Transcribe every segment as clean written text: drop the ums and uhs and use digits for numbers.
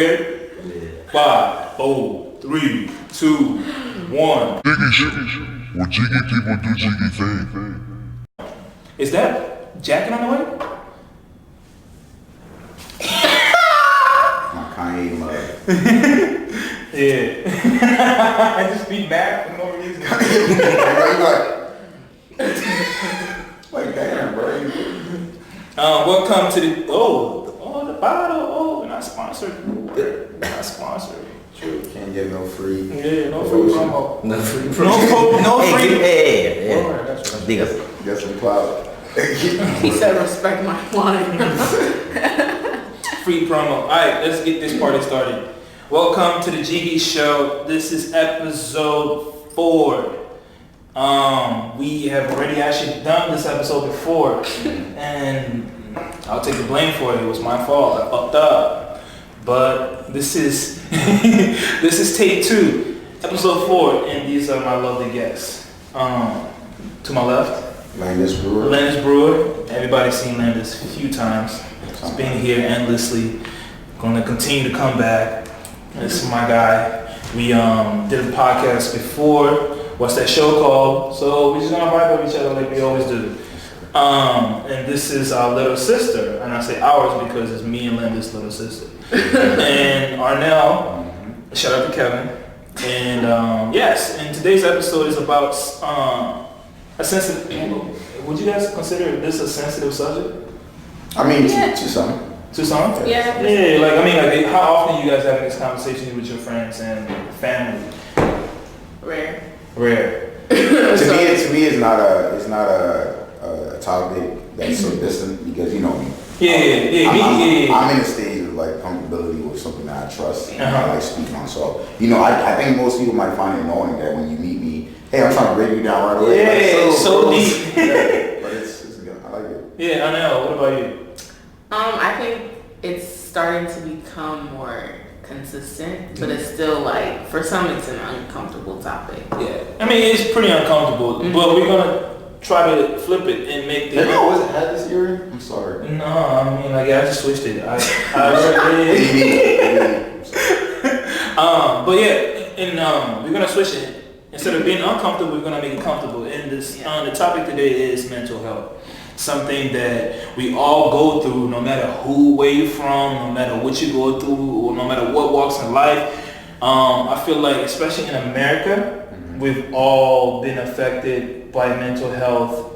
ready? Yeah. 5, 4, 3, 2, 1. Jiggy shit. Well, Jiggy people do Jiggy thing. Is that jacket on the way? My Kanye mug. Yeah. I just be mad for no reason. like damn, bro. Welcome to the the bottle. Not sponsored. Not sponsored. True. Can't get no free. Yeah, no free promo. No free. No free. Yeah. That's right. Get some clout. He said, "Respect my wine." Free promo. All right, let's get this party started. Welcome to the Jiggy Show. This is episode 4. We have already actually done this episode before, and I'll take the blame for it. It was my fault. I fucked up. But this is this is take 2, episode 4, and these are my lovely guests. To my left, Landis Brewer. Landis Brewer. Everybody's seen Landis a few times. He's been here endlessly. Gonna continue to come back. This is my guy. We did a podcast before. What's that show called? So we're just gonna vibe up each other like we always do. And this is our little sister, and I say ours because it's me and Landis' little sister. And Arnell. Shout out to Kevin. And yes, and today's episode is about a sensitive. Would you guys consider this a sensitive subject? I mean, to some. To some? Yeah. Yeah, like how often you guys having this conversation with your friends and family? Rare. To me, it's not a topic that's so distant because you know me. I'm in a stage of like comfortability with something that I trust and I like speaking on. So I think most people might find it annoying that when you meet me, hey, I'm trying to break you down right away. Yeah, like, so deep. Yeah, but it's good. I like it. Yeah, I know. What about you? I think it's starting to become more consistent, but it's still like, for some it's an uncomfortable topic. Yeah. I mean, it's pretty uncomfortable, but we're gonna try to flip it and make the... Have you always had this earring? I'm sorry. No, I mean, I just switched it. I but yeah, and we're gonna switch it. Instead of being uncomfortable, we're gonna make it comfortable. And this, the topic today is mental health. Something that we all go through, no matter where you're from, no matter what you go through, or no matter what walks in life. I feel like, especially in America, we've all been affected by mental health,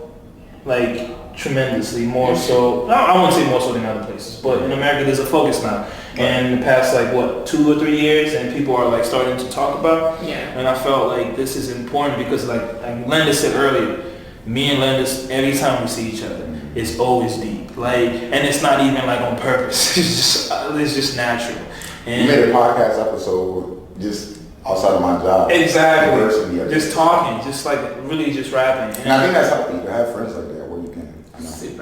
like tremendously, more so. I won't say more so than other places, but in America there's a focus now. And in the past, 2 or 3 years, and people are starting to talk about. Yeah. And I felt like this is important because, like Landis said earlier, me and Landis, every time we see each other, it's always deep. And it's not even on purpose. It's just natural. And you made a podcast episode just outside of my job. Exactly. Just talking, just really just rapping. And I think that's healthy to have friends like that where you can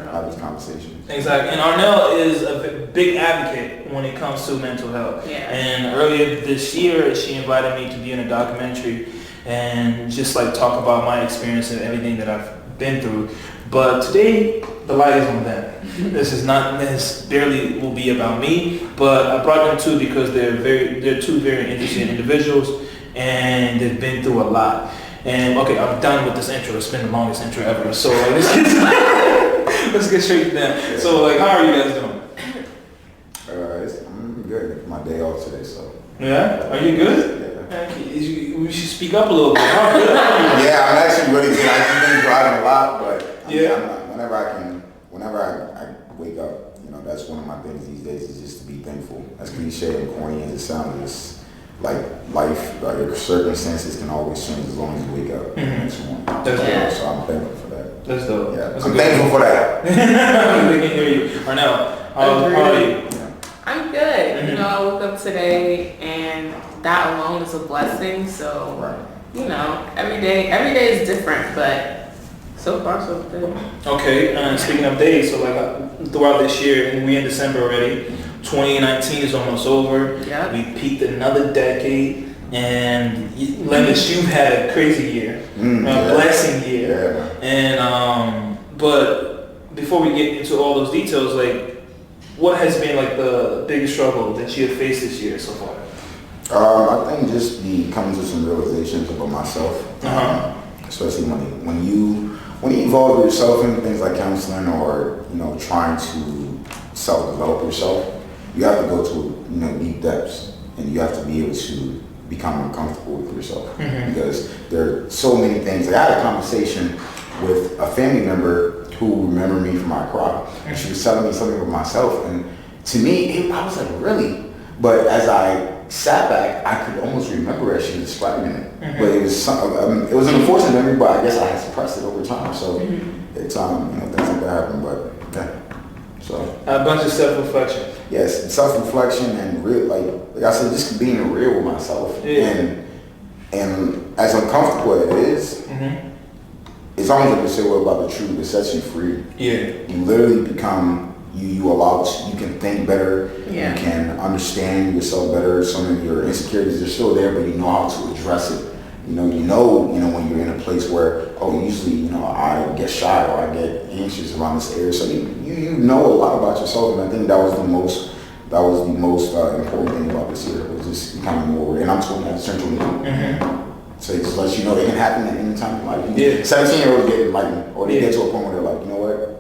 have this conversation. Exactly. And Arnell is a big advocate when it comes to mental health. Yeah. And earlier this year, she invited me to be in a documentary and just talk about my experience and everything that I've been through. But today, the light is on them. This barely will be about me, but I brought them too because they're two very interesting individuals and they've been through a lot. And okay, I'm done with this intro. It's been the longest intro ever. So let's get straight to them. So how are you guys doing? I'm good. My day off today, so. Yeah? Are you good? Yeah. We should speak up a little bit. How good are you? Yeah, I'm actually really good. I've been driving a lot, but whenever I wake up, that's one of my things these days is just to be thankful. As cliche and corny as it sounds, it's life, your circumstances can always change as long as you wake up next morning. So I'm thankful for that. That's dope. Yeah, I'm thankful for that. We can hear you. Arnell, how are you? I'm good. I woke up today and that alone is a blessing. So, every day is different, but so far so good. Okay, and speaking of days, so throughout this year, and we in December already, 2019 is almost over. Yep. We peaked another decade, and Landis, you've had a crazy year, a blessing year. Yeah. And but before we get into all those details, what has been like the biggest struggle that you have faced this year so far? I think just coming to some realizations about myself, especially when you involve yourself in things like counseling or trying to self-develop yourself, you have to go to deep depths, and you have to be able to become uncomfortable with yourself because there are so many things. Like, I had a conversation with a family member who remembered me from my crop, and she was telling me something about myself, and to me, I was like, really? But as I sat back, I could almost remember as she was describing it. But it was an unfortunate memory, but I guess I had suppressed it over time. So it's things like that happen. But yeah, so a bunch of self-reflection. Yes, self-reflection and real, like I said, just being real with myself. And as uncomfortable as it is, it's almost like you say, "What about the truth? It sets you free." Yeah, you literally become. You can think better, you can understand yourself better. Some of your insecurities are still there, but you know how to address it. You know when you're in a place where, usually, I get shy or I get anxious around this area. So you know a lot about yourself, and I think that was the most important thing about this year, was just becoming more, and I'm 21. So it just lets you know it can happen at any time in life. 17-year-olds get enlightened, or they get to a point where they're like, you know what?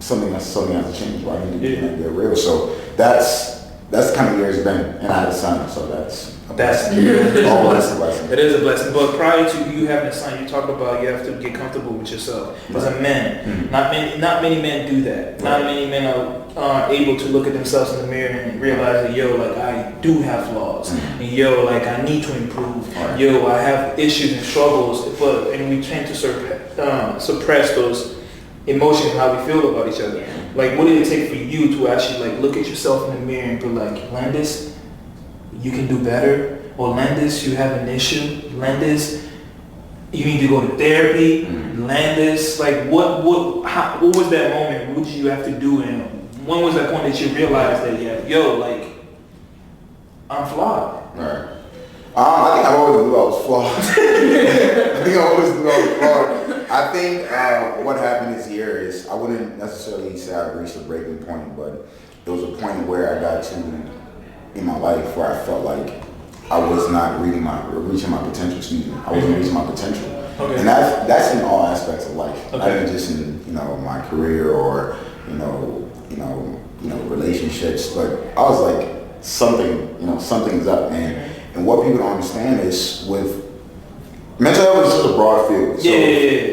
Something has to change. Right? I need to get real. So that's the kind of year it's been, and I had a son, so that's a blessing. It is a blessing. But prior to you having a son, you talked about you have to get comfortable with yourself as a man. Not many men do that. Not many men are able to look at themselves in the mirror and realize that I do have flaws, and I need to improve. I have issues and struggles, and we tend to suppress those emotions, how we feel about each other. Like, what did it take for you to actually look at yourself in the mirror and be like, Landis, you can do better, or Landis, you have an issue, Landis, you need to go to therapy, Landis, what was that moment? What did you have to do, and when was that point that you realized that I'm flawed? Right. I think I always knew I was flawed. I think what happened this year is, I wouldn't necessarily say I reached a breaking point, but there was a point where I got to in my life where I felt like I was not reaching my potential. I wasn't reaching my potential, and that's in all aspects of life, not even just in my career or relationships. But I was like, something's up, man. And what people don't understand is, with mental health is just a broad field. So,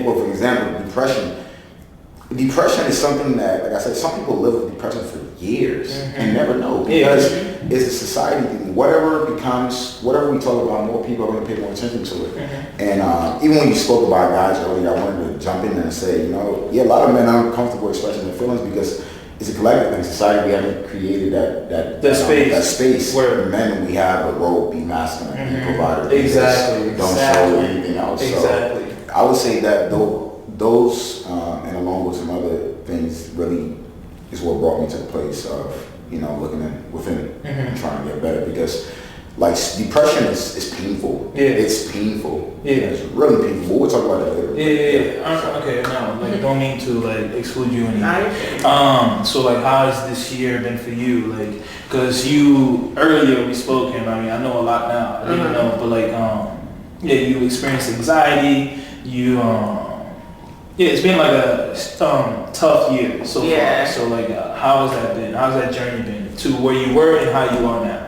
well, for example, depression. Depression is something that, like I said, some people live with depression for years and never know, because it's a society thing. Whatever we talk about, more people are going to pay more attention to it. And even when you spoke about guys earlier, I wanted to jump in there and say, a lot of men aren't comfortable expressing their feelings because it's a collective thing. Society, we haven't created that space where men, we have a role, be masculine, be provider. Don't show anything else. Exactly. So I would say that those and along with some other things really is what brought me to the place of looking within and trying to get better, because depression is painful. It's painful. It's really painful. We'll talk about that later. Okay, no, don't mean to exclude you anymore. So how has this year been for you? Because earlier we spoke, and I know a lot now. I didn't know, but you experienced anxiety. It's been a tough year so far. So how has that been? How's that journey been to where you were and how you are now?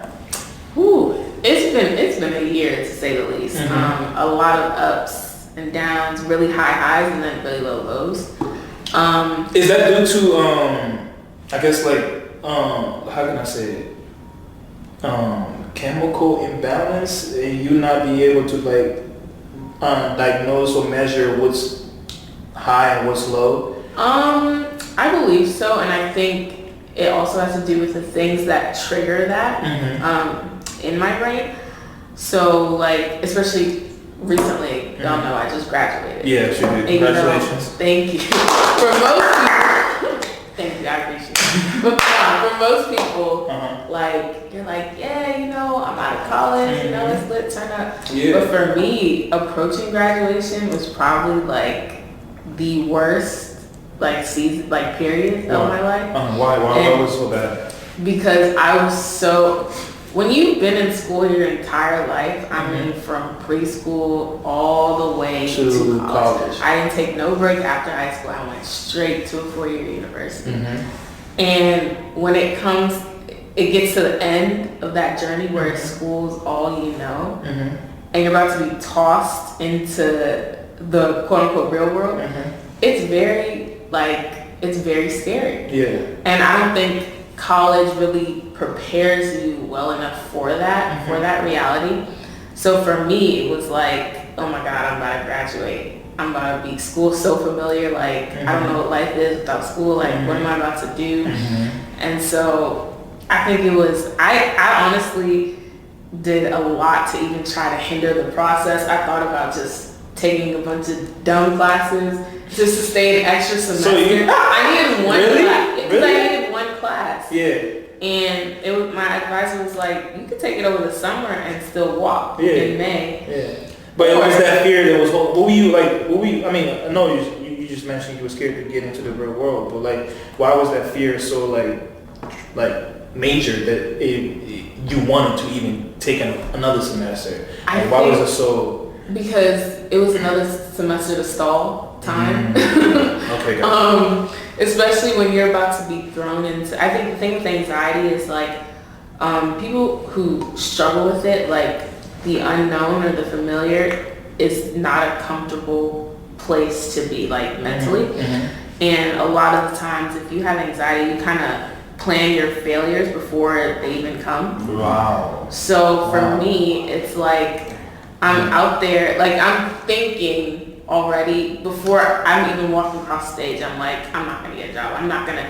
It's been a year, to say the least. A lot of ups and downs, really high highs, and then really low lows. Is that due to I guess how can I say it? Chemical imbalance, and you not be able to diagnose or measure what's high and what's low? I believe so, and I think it also has to do with the things that trigger that in my brain. So especially recently, y'all know I just graduated. Yeah, sure. Congratulations. Thank you. For most people, thank you, I appreciate it. But for most people, you're I'm out of college, it's lit, turn up. Yeah. But for me, approaching graduation was probably the worst like season, like periods of my life. Why was it so bad? Because I was so, when you've been in school your entire life, I mean from preschool all the way to college. I didn't take no break after high school. I went straight to a 4-year university. And when it gets to the end of that journey where school's all you know, and you're about to be tossed into the quote unquote real world, it's very scary. Yeah. And I don't think college really prepares you well enough for that, for that reality. So for me, it was like, oh my God, I'm about to graduate. I'm about to be, school's so familiar, like, I don't know what life is without school, like, what am I about to do? And so I think it was, I honestly did a lot to even try to hinder the process. I thought about just taking a bunch of dumb classes just to stay an extra semester. I needed one class. Because I needed one class. Yeah. And it was, my advisor was like, you could take it over the summer and still walk in May. Yeah. But it was that fear that was, I mean, I know you just mentioned you were scared to get into the real world, but like, why was that fear so like major that you wanted to even take another semester? And why was it so? Because it was another semester to stall time. Okay, gotcha. Especially when you're about to be thrown into, I think the thing with anxiety is like, people who struggle with it, like the unknown or the familiar is not a comfortable place to be, like mentally. And a lot of the times if you have anxiety, you kind of plan your failures before they even come. Wow. So for me, it's like, I'm out there, like I'm thinking already before I'm even walking across stage, I'm like, I'm not gonna get a job. I'm not gonna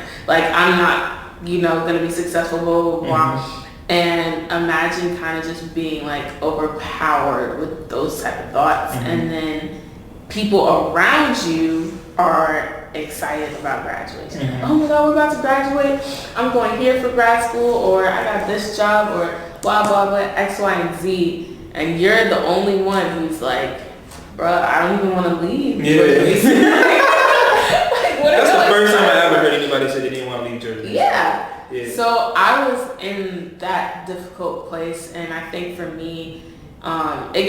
be successful, blah, blah, blah. And imagine kind of just being like overpowered with those type of thoughts. And then people around you are excited about graduation. Oh my God, we're about to graduate. I'm going here for grad school, or I got this job, or blah, blah, blah, X, Y, and Z. And you're the only one who's like, bruh, I don't even want to leave. Yeah. That's the first time I ever heard anybody say they didn't want to leave Jersey. Yeah. So I was in that difficult place, and I think for me, it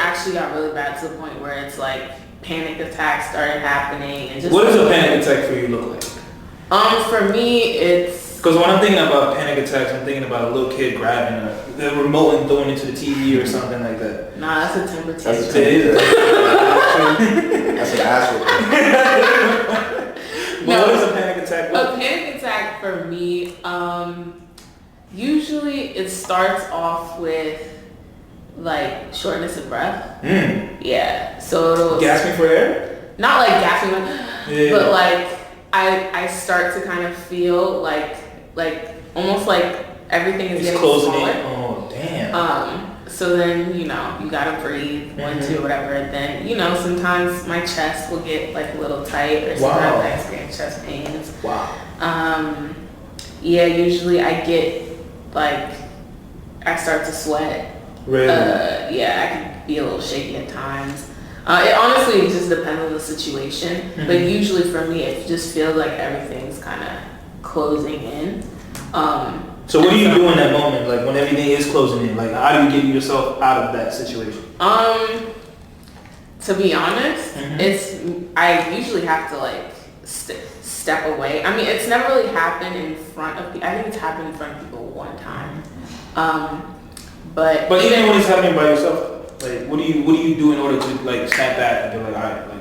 actually got really bad to the point where it's like panic attacks started happening. And just what does a panic attack for you look like? For me, it's, because when I'm thinking about panic attacks, I'm thinking about a little kid grabbing the remote and throwing it to the TV or something like that. Nah, that's a temper tantrum. That's an asshole. What is a panic attack? A panic attack for me, usually it starts off with like shortness of breath. Yeah. So it'll gasping for air? Not like gasping, but like I start to kind of feel like almost like everything is getting closing smaller. in. Oh damn. So then, you gotta breathe, 1, 2, whatever. And then, sometimes my chest will get like a little tight, or sometimes I experience chest pains. Wow. Yeah, usually I get like, I start to sweat. Really? Yeah, I can be a little shaky at times. It honestly just depends on the situation, but usually for me, it just feels like everything's kind of closing in. So what do you do in that moment, like when everything is closing in? Like, how do you get yourself out of that situation? To be honest, I usually have to like step away. I mean, it's never really happened in front of people. I think it's happened in front of people one time. But even when it's happening by yourself, like what do you do in order to like snap back and be like, all right, like.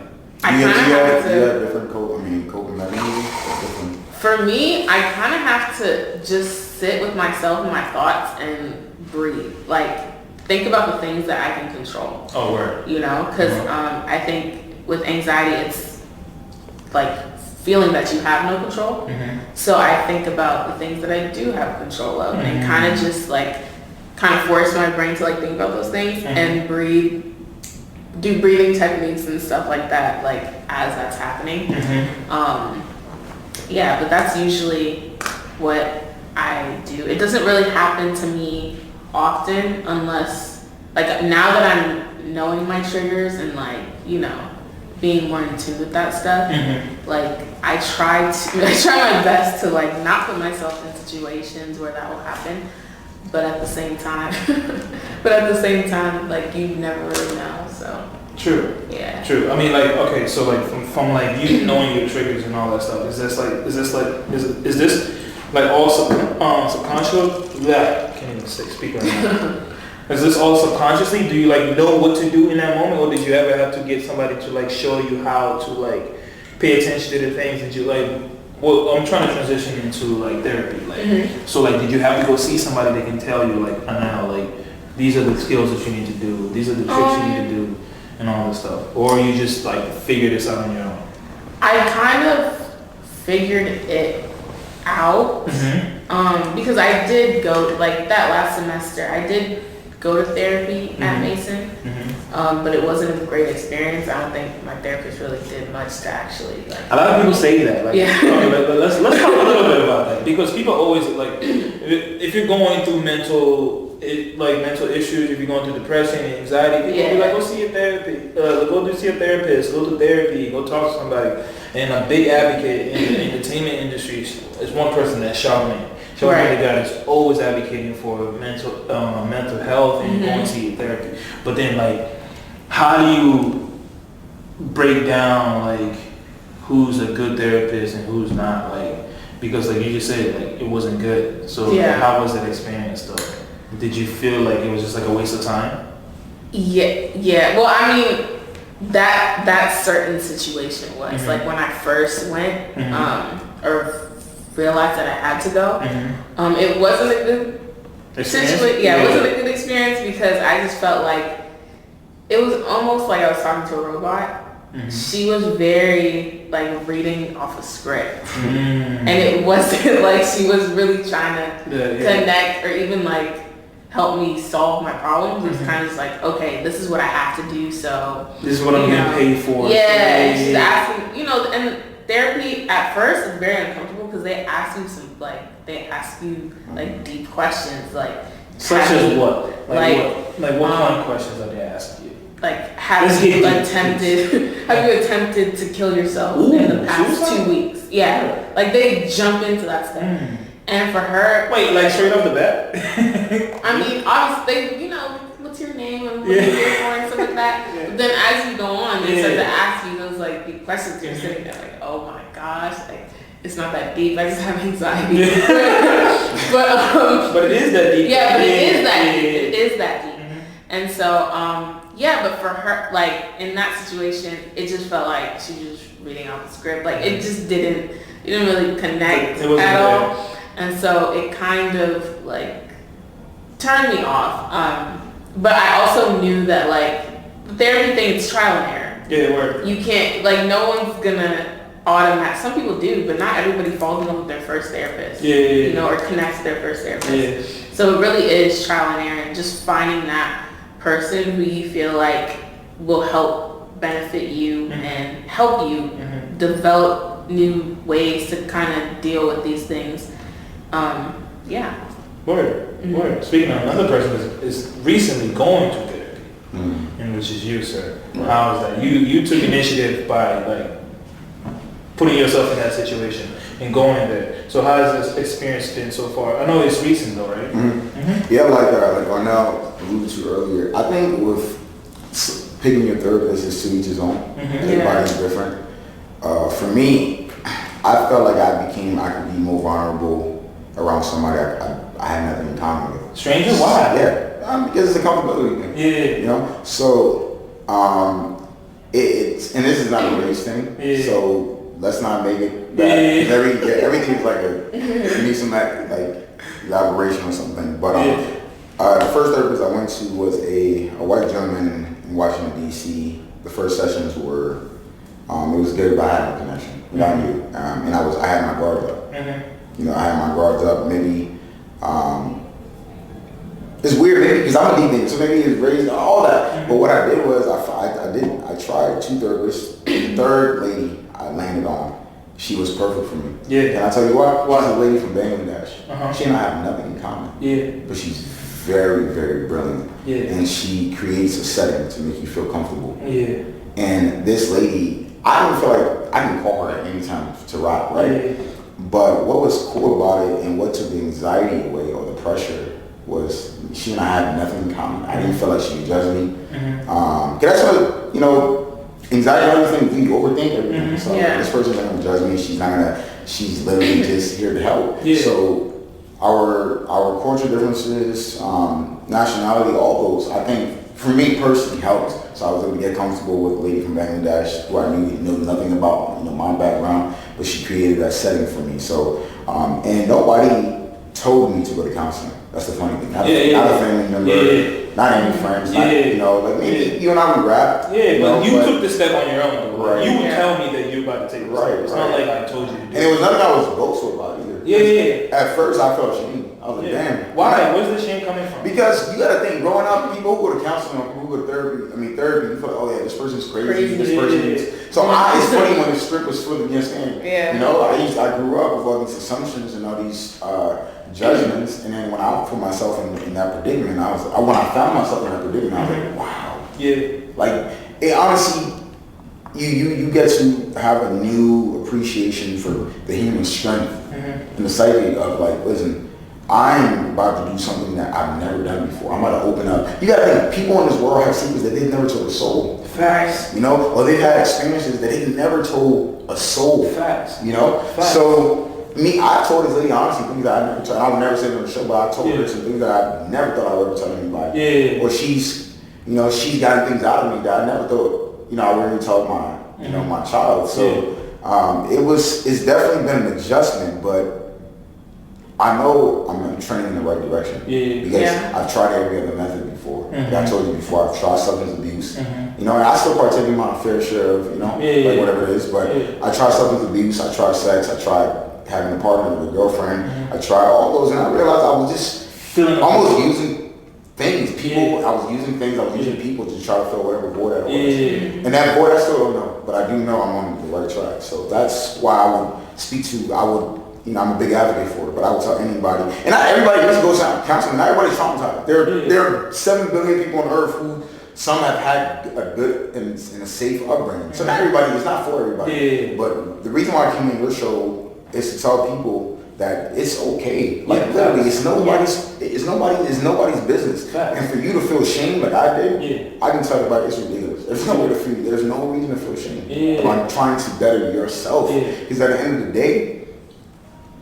Do you have different coping mechanisms? For me, I kind of have to just sit with myself and my thoughts and breathe. Like, think about the things that I can control. Oh, word. Because I think with anxiety, it's like feeling that you have no control. So I think about the things that I do have control of, and kind of just like, force my brain to like think about those things and breathe. Do breathing techniques and stuff like that, like as that's happening. Yeah, but that's usually what I do. It doesn't really happen to me often unless, like now that I'm knowing my triggers and like, being more in tune with that stuff. Like I try my best to like not put myself in situations where that will happen, but at the same time, like you never really know. So true. Yeah. True. I mean, like, okay, so like from like you knowing your triggers and all that stuff, is this like all subconscious? Yeah, can't even speak right now. Is this all subconsciously? Do you like know what to do in that moment, or did you ever have to get somebody to like show you how to like pay attention to the things that you like? Well, I'm trying to transition into like therapy, like so like did you have to go see somebody that can tell you like now like these are the skills that you need to do, these are the tricks you need to do, and all this stuff, or you just like figure this out on your own? I kind of figured it out because I did go like that last semester. I did go to therapy at Mason, but it wasn't a great experience. I don't think my therapist really did much to actually like. A lot of people say that. Like, yeah. Okay, let's talk a little bit about that, because people always like if you're going through mental issues, if you're going through depression and anxiety, people be like, go see a therapy, go see a therapist, go to therapy, go talk to somebody. And a big advocate in the entertainment industry is one person, that's Charlamagne. Charlamagne, the guy that's always advocating for mental health and going to see therapy. But then, like, how do you break down like who's a good therapist and who's not? Like, because like you just said, like it wasn't good. So how was that experience though? Did you feel like it was just like a waste of time? Yeah. Well, I mean, that certain situation was like when I first went or realized that I had to go. It wasn't a good situation. Yeah, it wasn't a good experience because I just felt like it was almost like I was talking to a robot. She was very like reading off a script, and it wasn't like she was really trying to connect or even like help me solve my problems. It's kind of just like, okay, this is what I have to do. So this is what I'm getting paid for. Yeah, she's asking, and therapy at first is very uncomfortable because they ask you deep questions like. Such as what? What kind of questions are they asking you? Like, have you attempted to kill yourself in the past 2 weeks? Yeah, like they jump into that stuff. And for her, wait, like straight off the bat? I mean, obviously, what's your name and what you're here for and stuff like that. But then as you go on, they start to ask you those like big questions. You're sitting there like, oh my gosh, like it's not that deep. I just have anxiety. but it is that deep. Yeah, but it is that deep. It is that deep. And so, but for her, like in that situation, it just felt like she was just reading off the script. Like it just didn't really connect at all. And so it kind of like turned me off. But I also knew that like the therapy thing, it's trial and error. Yeah, it worked. You can't, like no one's gonna some people do, but not everybody falls in love with their first therapist. Or connects to their first therapist. So it really is trial and error, and just finding that person who you feel like will help benefit you and help you develop new ways to kind of deal with these things. Word. Speaking of another person is recently going to therapy, and which is you, sir. How is that? You took initiative by like putting yourself in that situation and going there. So how has this experience been so far? I know it's recent though, right? Yeah, like Arnell alluded to earlier, I think with picking your therapist is to each his own. Everybody's different. For me, I felt like I could be more vulnerable around somebody I had nothing in common with. Stranger? Why? Yeah, because it's a comfortability thing. Yeah. So it's and this is not a race thing. So let's not make it bad. Everything's like you need some like elaboration or something. But the first therapist I went to was a white gentleman in Washington D.C. The first sessions were it was good, but I had no connection. And I had my guards up. I had my guards up. Maybe it's weird, maybe because I'm a deep nigga, so maybe it's raised all that. But what I did was I tried 2 therapists. The third lady I landed on, she was perfect for me. Yeah. Can I tell you why? She's a lady from Bangladesh. She and I have nothing in common. Yeah. But she's very, very brilliant. Yeah. And she creates a setting to make you feel comfortable. Yeah. And this lady, I didn't feel like I didn't call her at any time to rock, right? But what was cool about it and what took the anxiety away or the pressure was she and I had nothing in common. I didn't feel like she would judge me. Cause that's what, you know, anxiety or anything, you overthink everything. So this person's not gonna judge me. She's literally just here to help. So our culture differences, nationality, all those, I think for me personally helped. So I was able to get comfortable with a lady from Bangladesh who I knew nothing about, you know, my background, but she created that setting for me. So and nobody told me to go to counseling. That's the funny thing. Not a family member, not any friends. Not, you know, like maybe you and I would rap. But you took the step on your own. Right. You would tell me that you're about to take this step. It's not like I told you to do it. And it was nothing I was boastful about either. At first I felt shame. I was like, damn. Why? Where's the shame coming from? Because you gotta think, growing up, people who go to counseling or who go to therapy, you feel like, oh yeah, this person's crazy. This person is. So it's funny when the script was flipped against him. You know, I grew up with all these assumptions and all these judgments, and then when I put myself in that predicament, when I found myself in that predicament, I was like, wow. Like, it honestly, you get to have a new appreciation for the human strength and the psyche of like, listen, I'm about to do something that I've never done before. I'm about to open up. You gotta think, people in this world have secrets that they've never told a soul. Facts. You know, or they've had experiences that they've never told a soul. Facts. You know? Facts. So I told this lady honestly things that I never told. I would never say them on the show, but I told her some things that I never thought I would ever tell anybody. Or she's gotten things out of me that I never thought, you know, I would really tell my child. So it's definitely been an adjustment, but I know I'm trending in the right direction because I've tried every other method before. Like I told you before, I've tried substance abuse. You know, and I still partake in my fair share of, you know, like whatever it is. But I tried substance abuse. I tried sex. I tried having a partner with a girlfriend. I tried all those, and I realized I was just almost using things. I was using things. I was using people to try to fill whatever void that was. And that void, I still don't know, but I do know I'm on the right track. So that's why I would speak to. You know, I'm a big advocate for it, but I would tell anybody, and not everybody needs to go to counseling. Not everybody's traumatized. There are 7 billion people on earth who some have had a good and a safe upbringing. So not everybody, it's not for everybody. But the reason why I came on your show is to tell people that it's okay. Like literally, it's nobody's business. And for you to feel shame like I did, I can tell everybody it's ridiculous. There's no way to feel. There's no reason to feel shame about trying to better yourself. Because at the end of the day,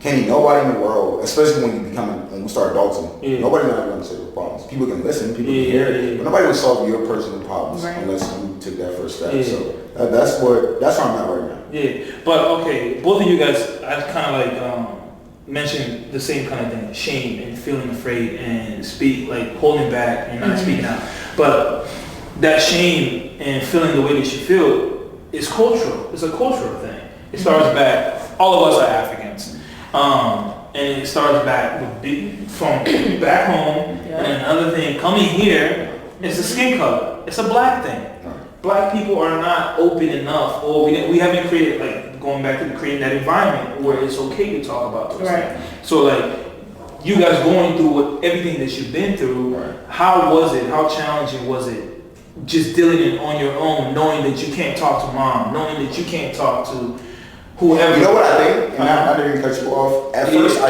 Kenny, nobody in the world, especially when we start adulting, nobody's not going to solve your problems. People can listen, people can hear it, but nobody will solve your personal problems unless you took that first step. So that's where I'm at right now. But okay, both of you guys, I kind of like mentioned the same kind of thing: shame and feeling afraid and holding back and not speaking out. But that shame and feeling the way that you feel is cultural. It's a cultural thing. It starts back. All of us are Africans. And it starts back from back home, and another thing coming here is the skin color. It's a black thing. Black people are not open enough, or we haven't created, like, going back to creating that environment where it's okay to talk about those things. So like, you guys going through everything that you've been through, how was it? How challenging was it? Just dealing it on your own, knowing that you can't talk to mom, knowing that you can't talk to whoever. You know what I think? And I didn't cut you off. At first,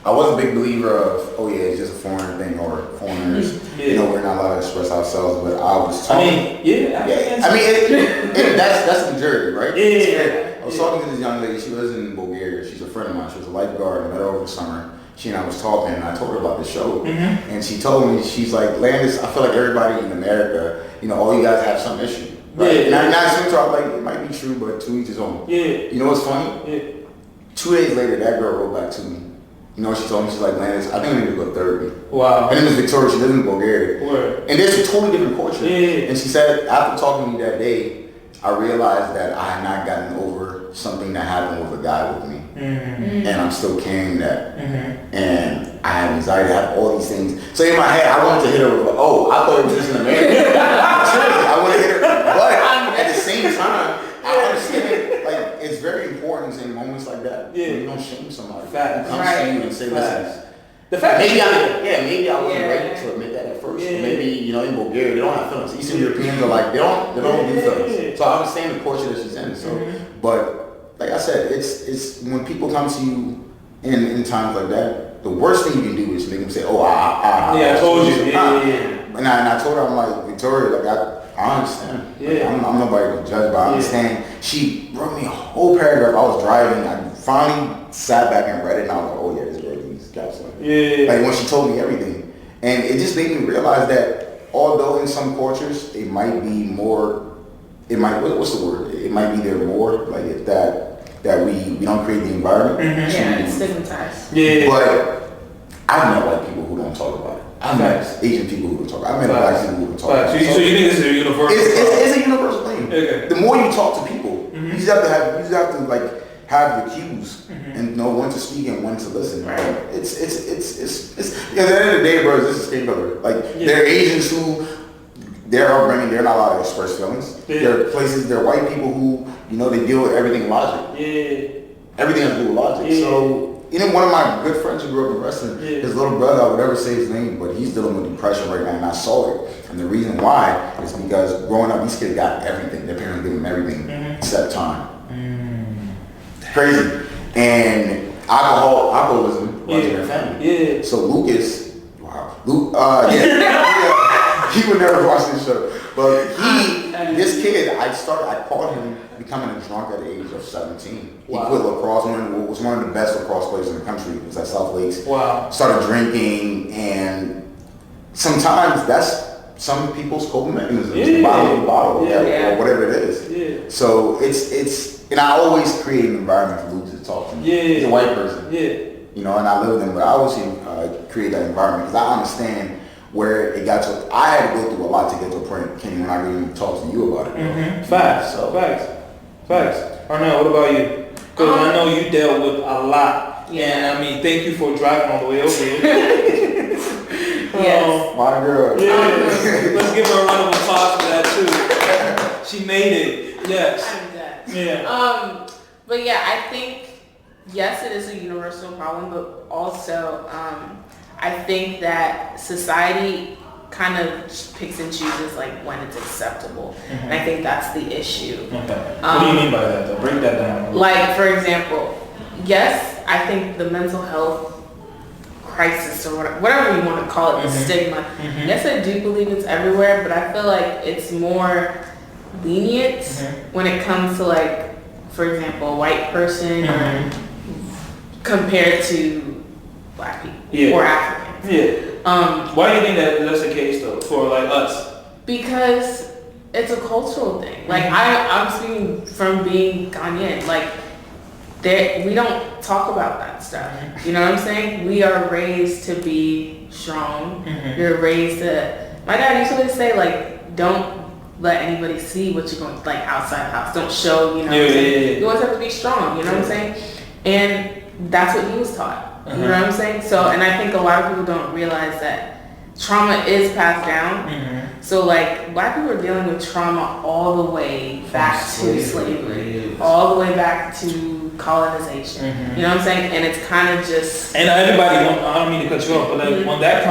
I was a big believer of, it's just a foreign thing or foreigners. You know, we're not allowed to express ourselves. But I was talking. That's the majority, right? I was talking to this young lady. She was in Bulgaria. She's a friend of mine. She was a lifeguard. I met her over the summer. She and I was talking, and I told her about the show. And she told me, she's like, Landis, I feel like everybody in America, you know, all you guys have some issue. Right? And I switched off, like, it might be true, but to each his own. You know what's funny? 2 days later, that girl wrote back to me. You know what she told me? She's like, Landis, I think I need to go to therapy. Wow. Her name is Victoria. She lives in Bulgaria. And there's a totally different culture. And she said, after talking to me that day, I realized that I had not gotten over something that happened with a guy with me. And I'm still carrying that. And I had anxiety, I had all these things. So in my head, I wanted to hit her with, I thought it was just in America. I want to hit her. But at the same time, I understand, like, it's very important in moments like that. You don't shame somebody. You come to you and say, listen, The fact maybe I wasn't ready to admit that at first. Yeah. Maybe, in Bulgaria, they don't have feelings. Eastern Europeans are like, they don't do feelings. So I understand the culture that she's in. So, but like I said, it's when people come to you in times like that, the worst thing you can do is make them say, "Oh, I told you." And I told her, I'm like, Victoria, like I understand. Yeah. Like, I'm nobody to judge, but I understand. She wrote me a whole paragraph. I was driving. I finally sat back and read it, and I was like, "Oh yeah, this girl needs counseling." Yeah. Like when she told me everything, and it just made me realize that although in some cultures it might be more, what's the word? It might be there more like that we don't create the environment. It's stigmatized. Yeah. But I've met white people who don't talk about it. I've met Asian people who don't talk about it. I've met black people who don't talk about it. So you think this is a universal? It's a universal thing. Okay. The more you talk to people, you just have to like have the cues and know when to speak and when to listen. Right. It's at the end of the day, bro, this is skin color. Like there are Asians who their upbringing, they're not allowed to express feelings. Yeah. There are there are white people who, they deal with everything logic. Yeah. Everything has to do with logic. Yeah. So, one of my good friends who grew up in wrestling, his little brother, I would never say his name, but he's dealing with depression right now, and I saw it. And the reason why is because growing up, these kids got everything. Their parents gave them everything except time. Crazy. And alcoholism runs in their family. Yeah. So Lucas, he would never watch this show. But this kid, I caught him becoming a drunk at the age of 17. He quit lacrosse, was one of the best lacrosse players in the country. It was at South Lakes. Wow. Started drinking, and sometimes that's some people's coping mechanisms. The bottom of the bottle, or whatever it is. Yeah. So and I always create an environment for Lucas to talk to me. Yeah. He's a white person. Yeah. And I live with him, but I always create that environment because I understand where it got to. I had to go through a lot to get to a point, Kenny, when I really talk to you about it. Facts. Arnell, what about you? Because I know you dealt with a lot. Yeah. And I mean, thank you for driving all the way over here. Yes. My girl. Yeah. Let's give her a round of applause for that too. She made it. Yes. Yeah. But yeah, I think yes, it is a universal problem, but also I think that society kind of picks and chooses like when it's acceptable, and I think that's the issue. Okay. What do you mean by that? Though? Break that down. Like for example, yes, I think the mental health crisis or whatever you want to call it, the stigma. Yes, I do believe it's everywhere, but I feel like it's more lenient when it comes to like, for example, a white person compared to black people or Africans. Yeah. Why do you think that's the case though for like us? Because it's a cultural thing. Like I'm speaking from being Ghanaian. Like we don't talk about that stuff. You know what I'm saying? We are raised to be strong. You're raised to. My dad used to always say like, don't let anybody see what you're going like outside the house. Don't show. You know what I'm saying? You always have to be strong. You know what I'm saying? And that's what he was taught. You know what I'm saying? So, and I think a lot of people don't realize that trauma is passed down. So like black people are dealing with trauma all the way back to slavery, all the way back to colonization. You know what I'm saying? And it's kind of just. And everybody, I don't mean to cut you off, but like when that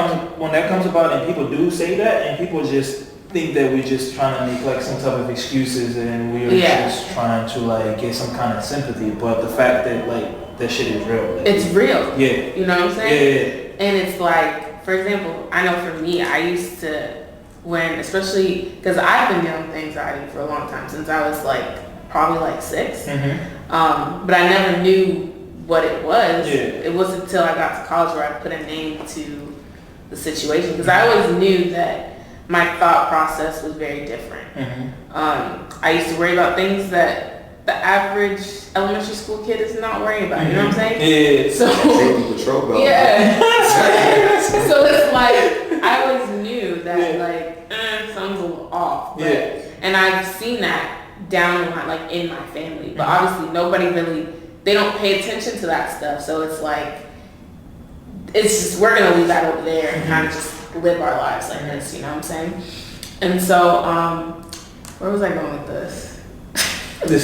comes about and people do say that and people just think that we're just trying to make like some type of excuses and we're just trying to like get some kind of sympathy, but the fact that like that shit is real. Like, it's real. Yeah. You know what I'm saying? Yeah. And it's like, for example, I know for me, I used to, especially because I've been dealing with anxiety for a long time, since I was like probably like 6. But I never knew what it was. It wasn't until I got to college where I put a name to the situation, because I always knew that my thought process was very different. I used to worry about things that the average elementary school kid is not worrying about. You know what I'm saying? Yeah. So safety patrol belt. Yeah. So it's like I always knew that like something's a little off. But, and I've seen that down the line, like in my family. But obviously they don't pay attention to that stuff. So it's like it's just we're gonna leave that over there and kind of just live our lives like this. You know what I'm saying? And so where was I going with this? The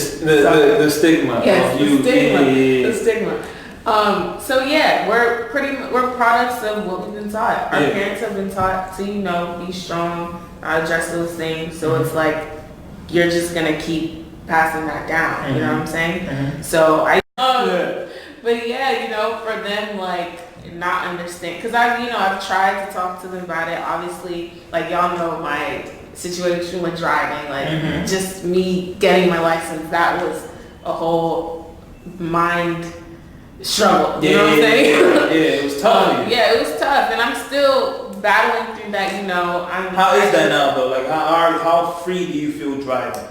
stigma. Yes, the stigma. So yeah, we're products of what we've been taught. Our parents have been taught to, be strong, address those things. So it's like, you're just going to keep passing that down. You know what I'm saying? So but yeah, for them, like, not understand, because I've tried to talk to them about it. Obviously, like, y'all know my situation with driving, like just me getting my license, that was a whole mind struggle. You know what I'm saying? It was tough. It was tough, and I'm still battling through that. How is that now, though? Like, how free do you feel driving?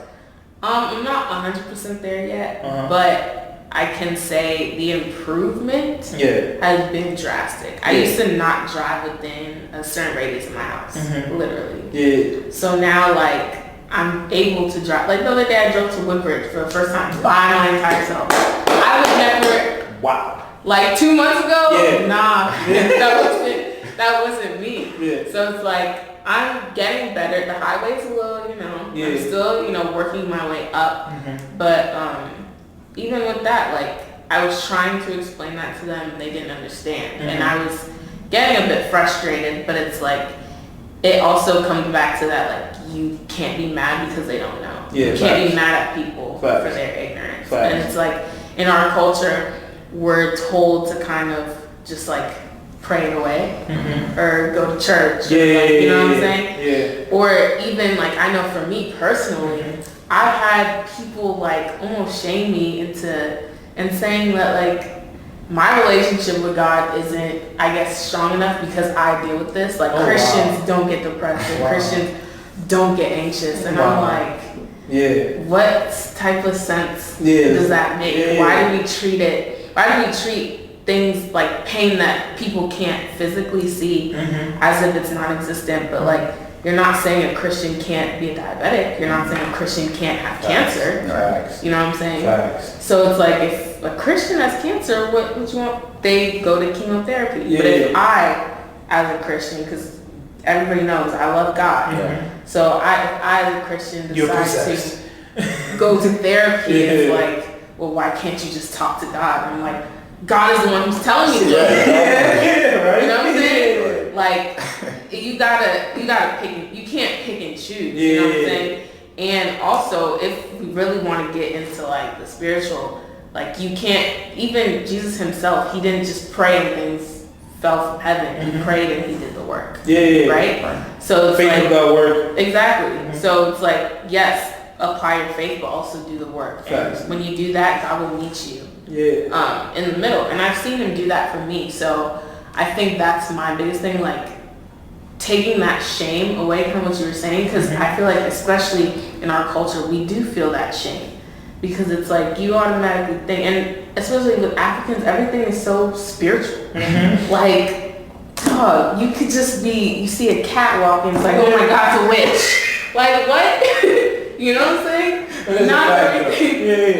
I'm not 100% there yet, but I can say the improvement has been drastic. I used to not drive within a certain radius of my house, literally. Yeah. So now, like, I'm able to drive. Like, the other day I drove to Woodbridge for the first time by my entire self. I would never. Wow. Like 2 months ago? Nah. that wasn't me. Yeah. So it's like, I'm getting better. The highway's a little, I'm still, working my way up. But even with that, like, I was trying to explain that to them and they didn't understand. And I was getting a bit frustrated, but it's like, it also comes back to that, like, you can't be mad because they don't know. You can't be mad at people for their ignorance. And it's like, in our culture, we're told to kind of just, like, pray it away or go to church. You know what I'm saying? Yeah. Or even, like, I know for me personally, I've had people, like, almost shame me and saying that, like, my relationship with God isn't, I guess, strong enough because I deal with this. Like, Christians don't get depressed and Christians don't get anxious. And I'm like, what type of sense does that make? Why do we treat things like pain that people can't physically see as if it's non-existent? But, like, you're not saying a Christian can't be a diabetic. You're not saying a Christian can't have cancer. You know what I'm saying? So it's like, if a Christian has cancer, what you want? They go to chemotherapy. But if I, as a Christian, because everybody knows I love God, so I as a Christian decide to go to therapy, it's like, well, why can't you just talk to God? And I'm like, God is the one who's telling me to. You know what I'm saying? Like, you gotta pick. You can't pick and choose. You know what I'm saying? And also, if we really want to get into, like, the spiritual, like, you can't. Even Jesus himself, he didn't just pray and things fell from heaven. He prayed and he did the work. Right. So it's faith without work. Exactly. So it's like, yes, apply your faith, but also do the work. And when you do that, God will meet you. In the middle. And I've seen him do that for me. So I think that's my biggest thing, like, taking that shame away from what you were saying, because I feel like, especially in our culture, we do feel that shame, because it's like, you automatically think, and especially with Africans, everything is so spiritual. Like, dog, you could just you see a cat walking, it's like, oh my God, it's a witch. Like, what? You know what I'm saying?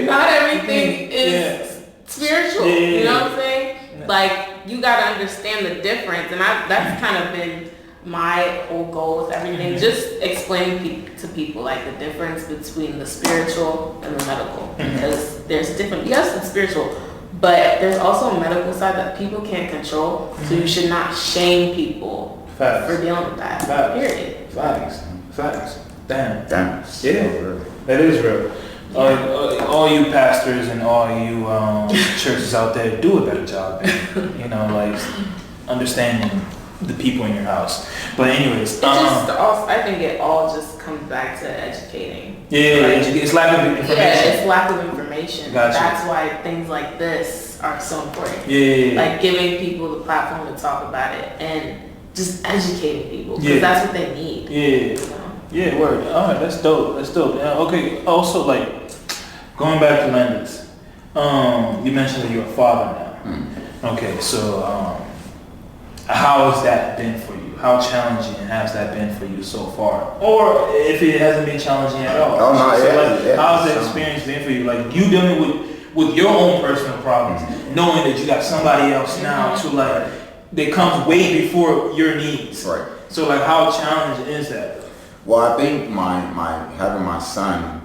Not everything is spiritual. You know what I'm saying? Like, you gotta understand the difference, and that's kind of been my whole goal with everything. Just explaining to people, like, the difference between the spiritual and the medical, because there's different. Yes, it's spiritual, but there's also a medical side that people can't control. So you should not shame people for dealing with that. Period. Facts. Damn. Yeah, that is real. All you pastors and all you churches out there, do a better job, man. Like, understanding the people in your house. But anyways, I think it all just comes back to educating. It's lack of information. It's lack of information. Gotcha. That's why things like this are so important. Like, giving people the platform to talk about it and just educating people, because that's what they need. Word. All right, that's dope. Okay. Also, like, going back to Landis, you mentioned that you're a father now. Okay, so how has that been for you? How challenging has that been for you so far? Or if it hasn't been challenging at all? How's that experience been for you? Like, you dealing with your own personal problems, knowing that you got somebody else now to, like, that comes way before your needs. Right. So, like, how challenging is that? Well, I think my having my son,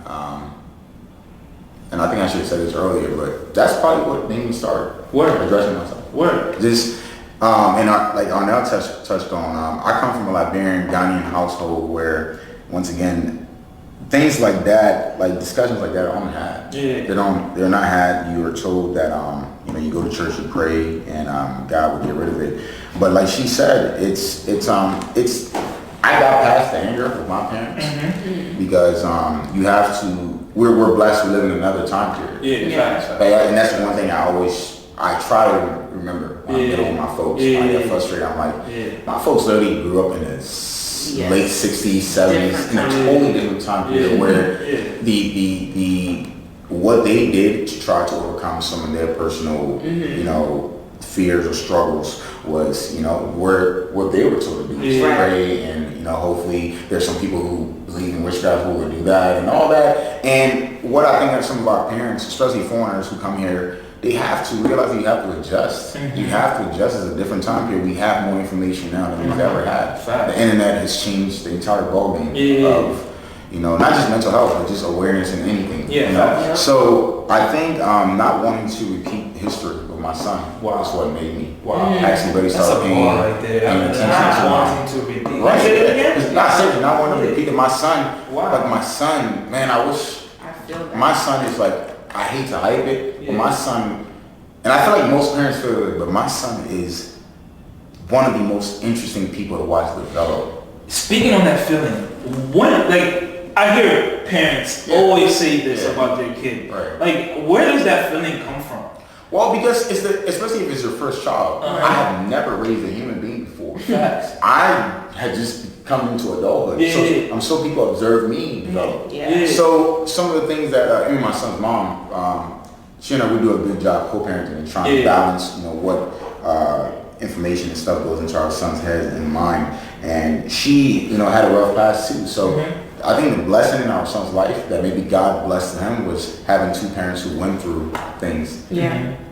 and I think I should have said this earlier, but that's probably what made me start addressing myself. Just and like Arnell touched on, I come from a Liberian Ghanaian household where, once again, things like that, like discussions like that, are unhad. They're not had. You are told that you go to church, you pray, and God will get rid of it. But like she said, it's I got past the anger with my parents because you have to. We're blessed to live in another time period. And that's one thing I try to remember when I get with my folks. When I get frustrated, I'm like, my folks literally grew up in the late 60s, 70s, in a totally different time period where the what they did to try to overcome some of their personal, fears or struggles was, what they were told to do was pray, and hopefully there's some people who believe in witchcraft who will do that and all that. And what I think that some of our parents, especially foreigners who come here, they have to realize that you have to adjust. You have to adjust. It's a different time period. We have more information now than we've ever had. The internet has changed the entire ballgame of, not just mental health, but just awareness in anything. So I think not wanting to repeat history with my son is what made me actually really start paying attention to repeat. It's not saying not wanting to repeat it. My son, like my son, man, I wish. My son is like, I hate to hype it, but my son, and I feel like most parents feel it, but my son is one of the most interesting people to watch develop. Speaking on that feeling, I hear parents always say this about their kid. Like, where does that feeling come from? Well, because especially if it's your first child. I have never raised a human being before. I had just come into adulthood. So people observe me develop. So some of the things that even my son's mom, she and I, we do a good job co-parenting and trying to balance, what information and stuff goes into our son's head and mind. And she, had a rough past too. So I think the blessing in our son's life that maybe God blessed him was having two parents who went through things.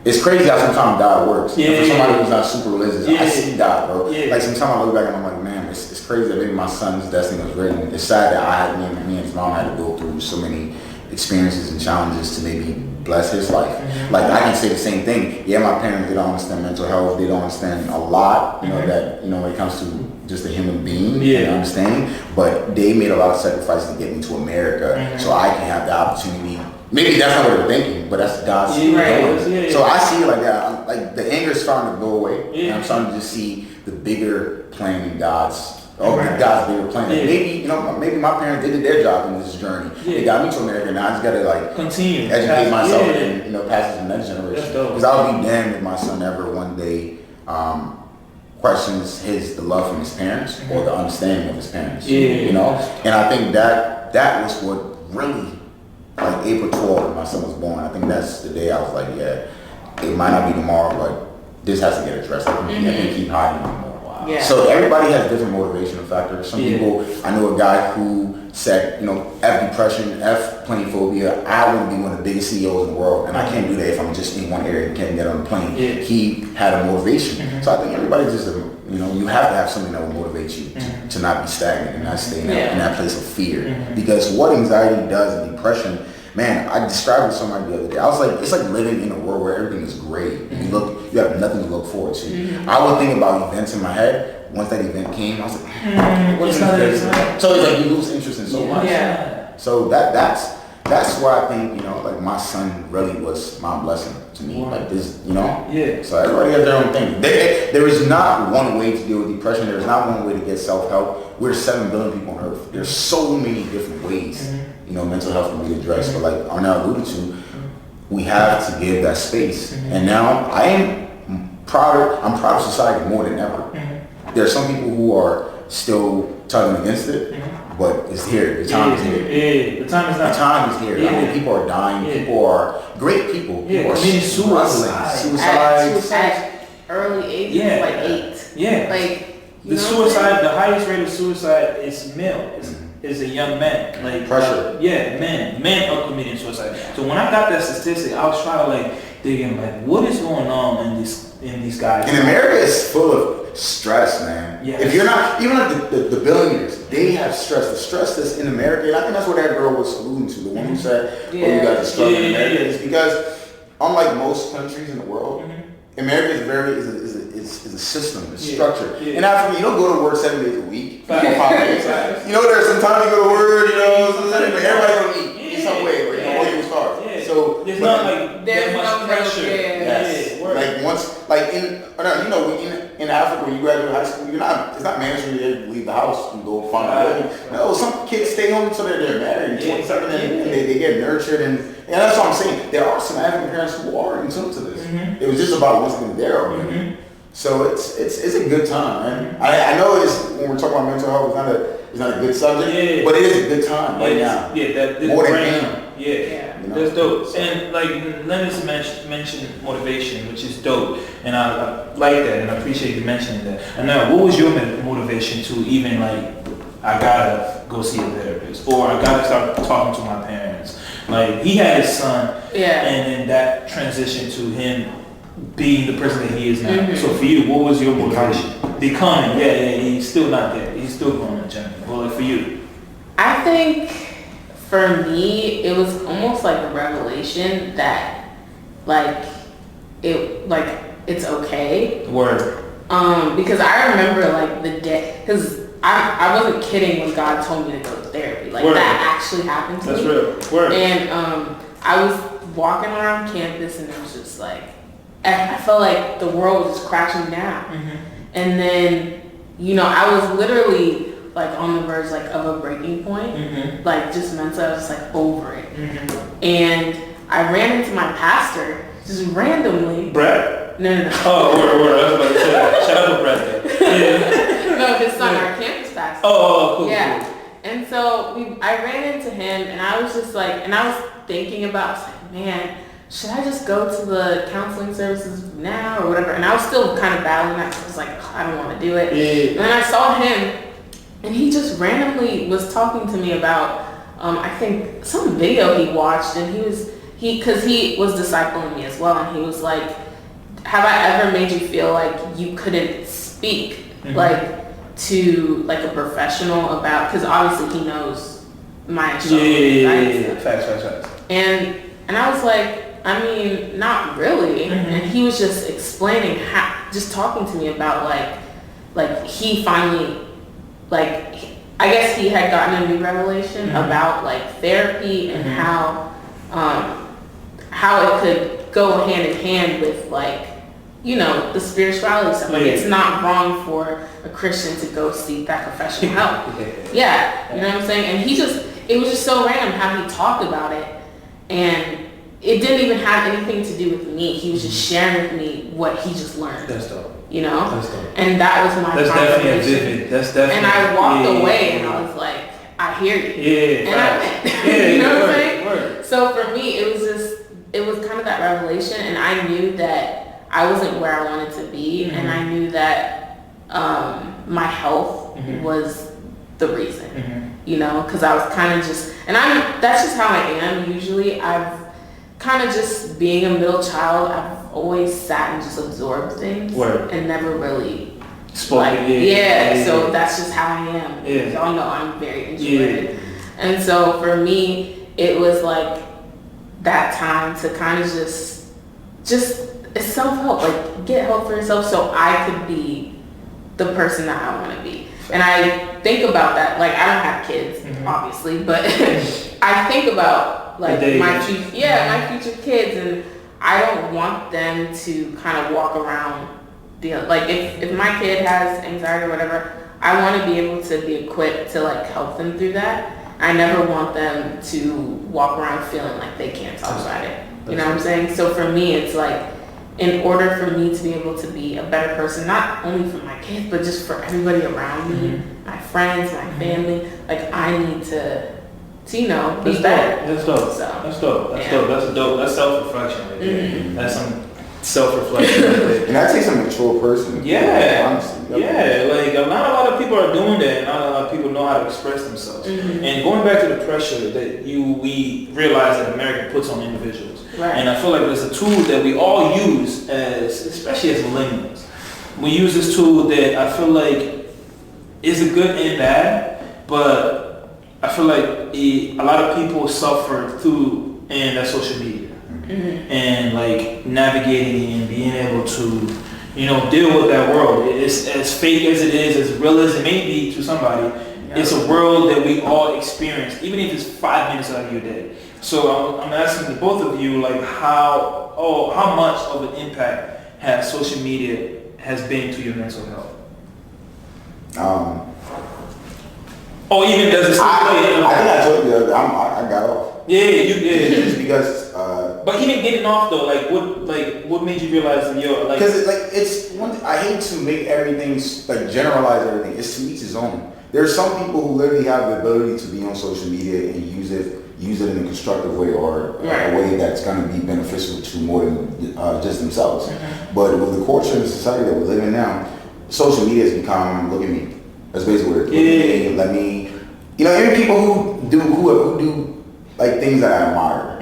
It's crazy how sometimes God works. For somebody who's not super religious, I see God, bro. Like sometimes I look back and I'm like, man, it's crazy that maybe my son's destiny was written. It's sad that me and his mom had to go through so many experiences and challenges to maybe bless his life. Like I can say the same thing. My parents, they don't understand mental health. They don't understand a lot, that, when it comes to just a human being and understanding, but they made a lot of sacrifices to get me to America so I can have the opportunity. Maybe that's not what they're thinking, but that's God's doing. So I see it like that. Like the anger is starting to go away, and I'm starting to just see the bigger plan in God's bigger plan. Maybe maybe my parents did their job in this journey. They got me to America, and I just gotta continue educate myself and pass it to the next generation. Because I'll be damned if my son ever one day questions the love from his parents or the understanding of his parents. And I think that was what really, like April 12th when my son was born, I think that's the day I was like, it might not be tomorrow, but this has to get addressed. I can't keep hiding anymore. So everybody has different motivational factors. Some people, I know a guy who said, F depression, F plane phobia, I want to be one of the biggest CEOs in the world, and I can't do that if I'm just in one area and can't get on the plane. He had a motivation. So I think everybody just, you have to have something that will motivate you to not be stagnant and not stay in that place of fear. Because what anxiety does and depression, man, I described it to somebody the other day. I was like, it's like living in a world where everything is great. You have nothing to look forward to. I would think about events in my head. Once that event came, I was like, what's this? So it's like you lose interest in so much. So that's why I think, like my son really was my blessing to me. Like this, So everybody has their own thing. There is not one way to deal with depression. There is not one way to get self-help. We're 7 billion people on earth. There's so many different ways, mental health can be addressed. But like Arnell alluded to, we have to give that space. And now I'm proud of society more than ever. There are some people who are still tugging against it, but it's here. The time is here. The time is not. The time is here. I mean, people are dying. People are great people. People are committing suicide. At early ages, like 8. Like the suicide. The highest rate of suicide is male. Is a young man. Like pressure. Men are committing suicide. So when I got that statistic, I was trying to digging like what is going on in these guys. And America is full of stress, man. Yes. If you're not, even like the billionaires, they have stress. The stress that's in America, and I think that's what that girl was alluding to. The one who said, "Oh, you guys are struggling in America," is because unlike most countries in the world, America is a system, it's structure. In Africa, you don't go to work 7 days a week, 4 or 5 days. You know, there's some time you go to work, you know, everybody gonna eat in some way, or you know, you start. So there's not like there's that no much pressure. Yes. Like once, like in Africa, when you graduate high school, it's not mandatory to leave the house and go find a living. No, some kids stay home until they're married, 27, and they get nurtured, and that's what I'm saying. There are some African parents who are in tune to this. It was just about what's been there already. So it's a good time, man. I know when we're talking about mental health, it's not a good subject, but it is a good time right now. More than ever. You know? That's dope. And like Leonard's mentioned motivation, which is dope, and I like that, and I appreciate you mentioning that. And now, what was your motivation to even like, I gotta go see a therapist, or I gotta start talking to my parents? Like he had his son, and then that transition to him being the person that he is now. So for you, what was your motivation? Becoming, he's still not there. He's still going on the journey. Well, like for you, I think for me, it was almost like a revelation that, it's okay. Word. Because I remember like the day, because I wasn't kidding when God told me to go to therapy. Like that actually happened to me. That's real. Word. And I was walking around campus, and it was just like, I felt like the world was just crashing down. And then, I was literally like on the verge like of a breaking point, like just mentally, I was just like over it. And I ran into my pastor just randomly. Brett? No. Oh, word. I was about to say that. Shout out to Brett. No, his son, our campus pastor. Oh, cool. Yeah. Cool. And so I ran into him, and I was just like, and I was thinking about, I was like, man, should I just go to the counseling services now or whatever? And I was still kind of battling that. I was like, I don't want to do it. And then I saw him, and he just randomly was talking to me about, I think some video he watched, and because he was discipling me as well, and he was like, have I ever made you feel like you couldn't speak like to like a professional about, because obviously he knows my struggle. Facts. And I was like, I mean, not really. And he was just explaining just talking to me about like he finally, like, I guess he had gotten a new revelation about like therapy and how it could go hand in hand with like, the spirituality stuff. Like it's not wrong for a Christian to go seek that professional help. You know what I'm saying? And it was just so random how he talked about it. And it didn't even have anything to do with me. He was just sharing with me what he just learned. That's dope. That's dope. And that was my That's definitely a vivid. That's definitely. And I walked away and I was like, I hear you. And I went. You know what I'm saying? So for me, it was kind of that revelation, and I knew that I wasn't where I wanted to be, and I knew that my health was the reason. Because I was kind of just, and that's just how I am usually. I've kind of just being a middle child, I've always sat and just absorbed things and never really spoken. So that's just how I am. Y'all know I'm very introverted. And so for me, it was like that time to kind of just it's self-help, like get help for yourself so I could be the person that I want to be. And I think about that, like I don't have kids, obviously, but I think about like my future kids, and I don't want them to kind of walk around like if my kid has anxiety or whatever, I want to be able to be equipped to like help them through that. I never want them to walk around feeling like they can't talk about it. You know what I'm saying? So for me, it's like, in order for me to be able to be a better person, not only for my kids, but just for everybody around me, my friends, my family, like I need to be better. That's dope. That's dope. That's self-reflection right there. That's some self-reflection right there. And that takes a mature person. Honestly. Like not a lot of people are doing that, and not a lot of people know how to express themselves. And going back to the pressure that we realize that America puts on individuals. Right. And I feel like it's a tool that we all use, especially as millennials. We use this tool that I feel like is a good and bad, but I feel like a lot of people suffer through and that social media. And like navigating and being able to, deal with that world. It's as fake as it is, as real as it may be to somebody. It's a world that we all experience, even if it's 5 minutes out of your day. So I'm asking the both of you, like how much of an impact has social media has been to your mental health? Or even does it still play? I think I told you the other I got off. Yeah, you did. Just because. But even getting off though, what made you realize that because it's one thing, I hate to make everything generalize everything. It's to each his own. There are some people who literally have the ability to be on social media and use it in a constructive way or a way that's going to be beneficial to more than just themselves. But with the culture and the society that we live in now, social media has become look at me. That's basically what it is. Let me, even people who do like things that I admire.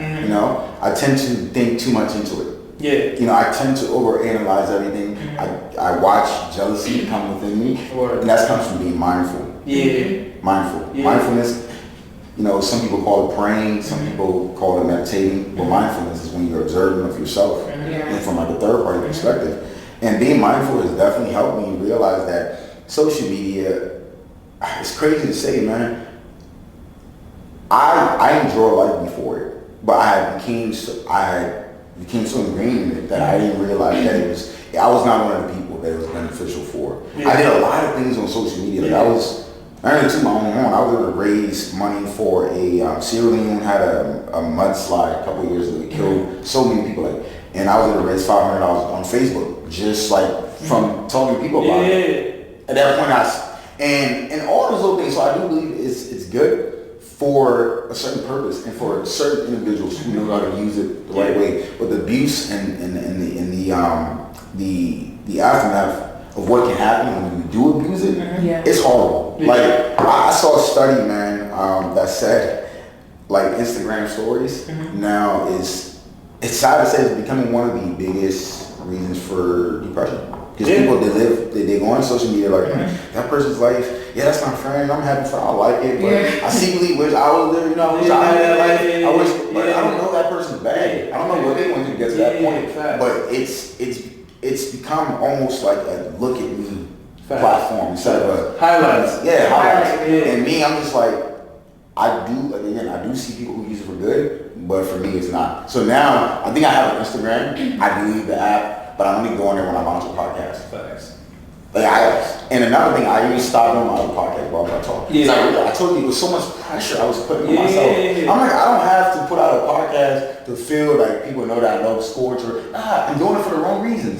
I tend to think too much into it. I tend to overanalyze everything. I watch jealousy come within me, and that comes from being mindful. Mindfulness. Some people call it praying, some people call it meditating, but mindfulness is when you're observing of yourself and from like a third party perspective. And being mindful has definitely helped me realize that social media, it's crazy to say, man. I enjoy life before it, but I became so ingrained in it that I didn't realize that I was not one of the people that it was beneficial for. I did a lot of things on social media. Like I earned to my own horn. I was able to raise money for a Sierra Leone had a mudslide a couple of years ago. It killed so many people. And I was able to raise $500 on Facebook just from talking to people about it. At that point, and all those little things. So I do believe it's good for a certain purpose and for certain individuals who know how to use it the right way. But the abuse and the aftermath of what can happen when you do abuse it, it's horrible. Like I saw a study, man, that said like Instagram stories now it's sad to say it's becoming one of the biggest reasons for depression. Because people they go on social media like that person's life, that's my friend. I'm happy for I like it, but I secretly wish I was there. I wish I had that life. I wish, but I don't know that person's bad. I don't know what they want to get to that point. But it's become almost like a look at me platform instead of a highlights. Highlights. And me, I'm just like I do see people who use it for good, but for me it's not. So now I think I have an Instagram. I delete the app. But I only go on there when I launch a podcast. Facts. And another thing, I even stopped doing my own podcast while I talk. I told you, it was so much pressure I was putting on myself. I'm like, I don't have to put out a podcast to feel like people know that I love sports I'm doing it for the wrong reasons.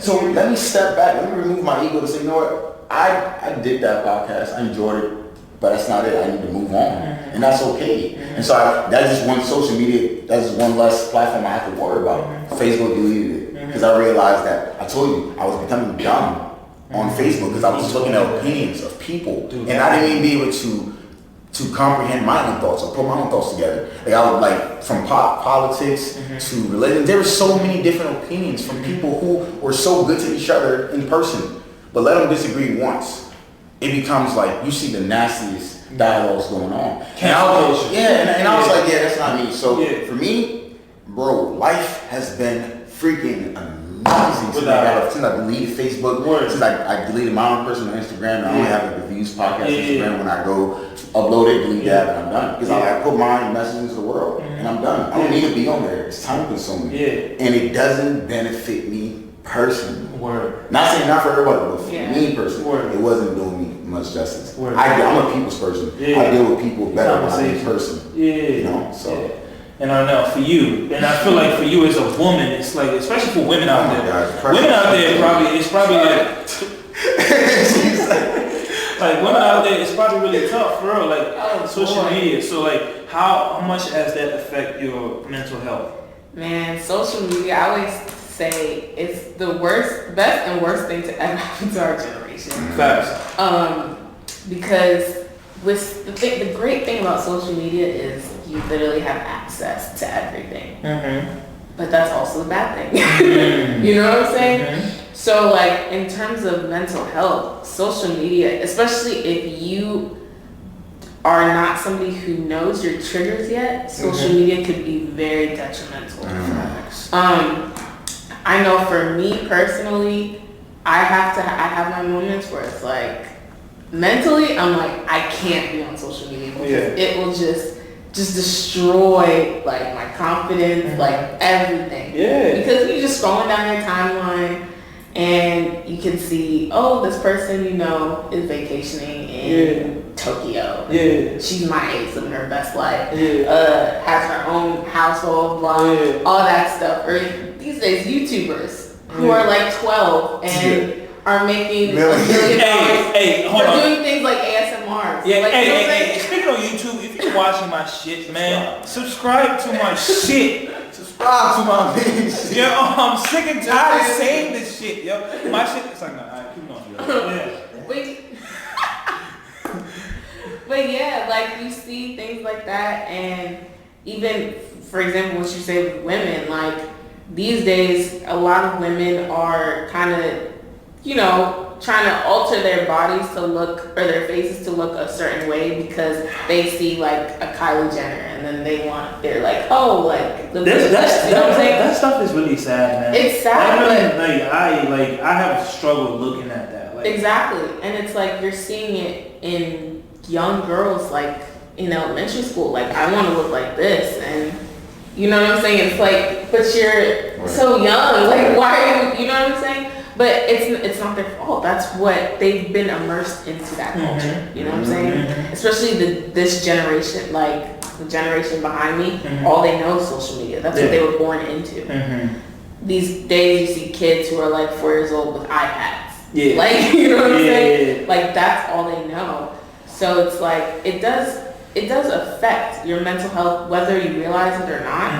So let me step back, let me remove my ego to say, you know what, I did that podcast, I enjoyed it, but that's not it, I need to move on. And that's okay. And so that's just one social media, that's just one less platform I have to worry about. Facebook deleted it. Because I realized that, I told you, I was becoming dumb on Facebook because I was looking at opinions of people. And I didn't even be able to comprehend my own thoughts or put my own thoughts together. Like I was like, from politics to religion, there were so many different opinions from people who were so good to each other in person. But let them disagree once. It becomes like, you see the nastiest dialogues going on. And I was like, that's not me. So for me, bro, life has been freaking amazing since I deleted Facebook, since I deleted my own personal Instagram. I only have the Reviews podcast Instagram. When I go upload it, delete that, and I'm done. Because I put my message into the world, and I'm done. I don't need to be on there. It's time consuming, and it doesn't benefit me personally. Not saying not for everybody, but for me personally, it wasn't doing me much justice. I'm a people's person. I deal with people better than I'm in person. So. And I know for you, and I feel like for you as a woman, it's like, especially for women out there, women out there it's probably like women out there, it's probably really tough for real, like social media. So like, how much has that affect your mental health? Man, social media, I always say it's the best and worst thing to ever happen to our generation. Facts. Because the great thing about social media is you literally have access to everything. but that's also a bad thing. You know what I'm saying? So like in terms of mental health, social media, especially if you are not somebody who knows your triggers yet, social media could be very detrimental. I know for me personally, I have my moments where it's like mentally I'm like I can't be on social media because it will just destroy like my confidence, like everything. Because you're just scrolling down your timeline and you can see, oh, this person you know is vacationing in Tokyo. She's my age, living her best life. Has her own household, blah, all that stuff. Or these days, YouTubers who are like 12 and are making $1 million for doing things like ASMRs. Speaking of YouTube, if you're watching my shit, man, subscribe to my shit. Subscribe to my page. Yo, I'm sick and tired of saying this shit, yo. My shit, it's like, alright, keep going. But yeah, like you see things like that, and even, for example, what you say with women, like these days, a lot of women are kind of, you know, trying to alter their bodies to look, or their faces to look a certain way because they see like a Kylie Jenner, and then they're like, oh, like that stuff is really sad, man. It's sad, but I have struggled looking at that. Like, exactly, and it's like you're seeing it in young girls, like in elementary school. Like I want to look like this, and you know what I'm saying? It's like, but you're so young. Like why are you? You know what I'm saying? But it's not their fault. That's what they've been immersed into that culture. You know what I'm saying? Especially this generation, like the generation behind me, all they know is social media. That's what they were born into. These days you see kids who are like 4 years old with iPads. Like, you know what I'm saying? Like that's all they know. So it's like it does affect your mental health whether you realize it or not.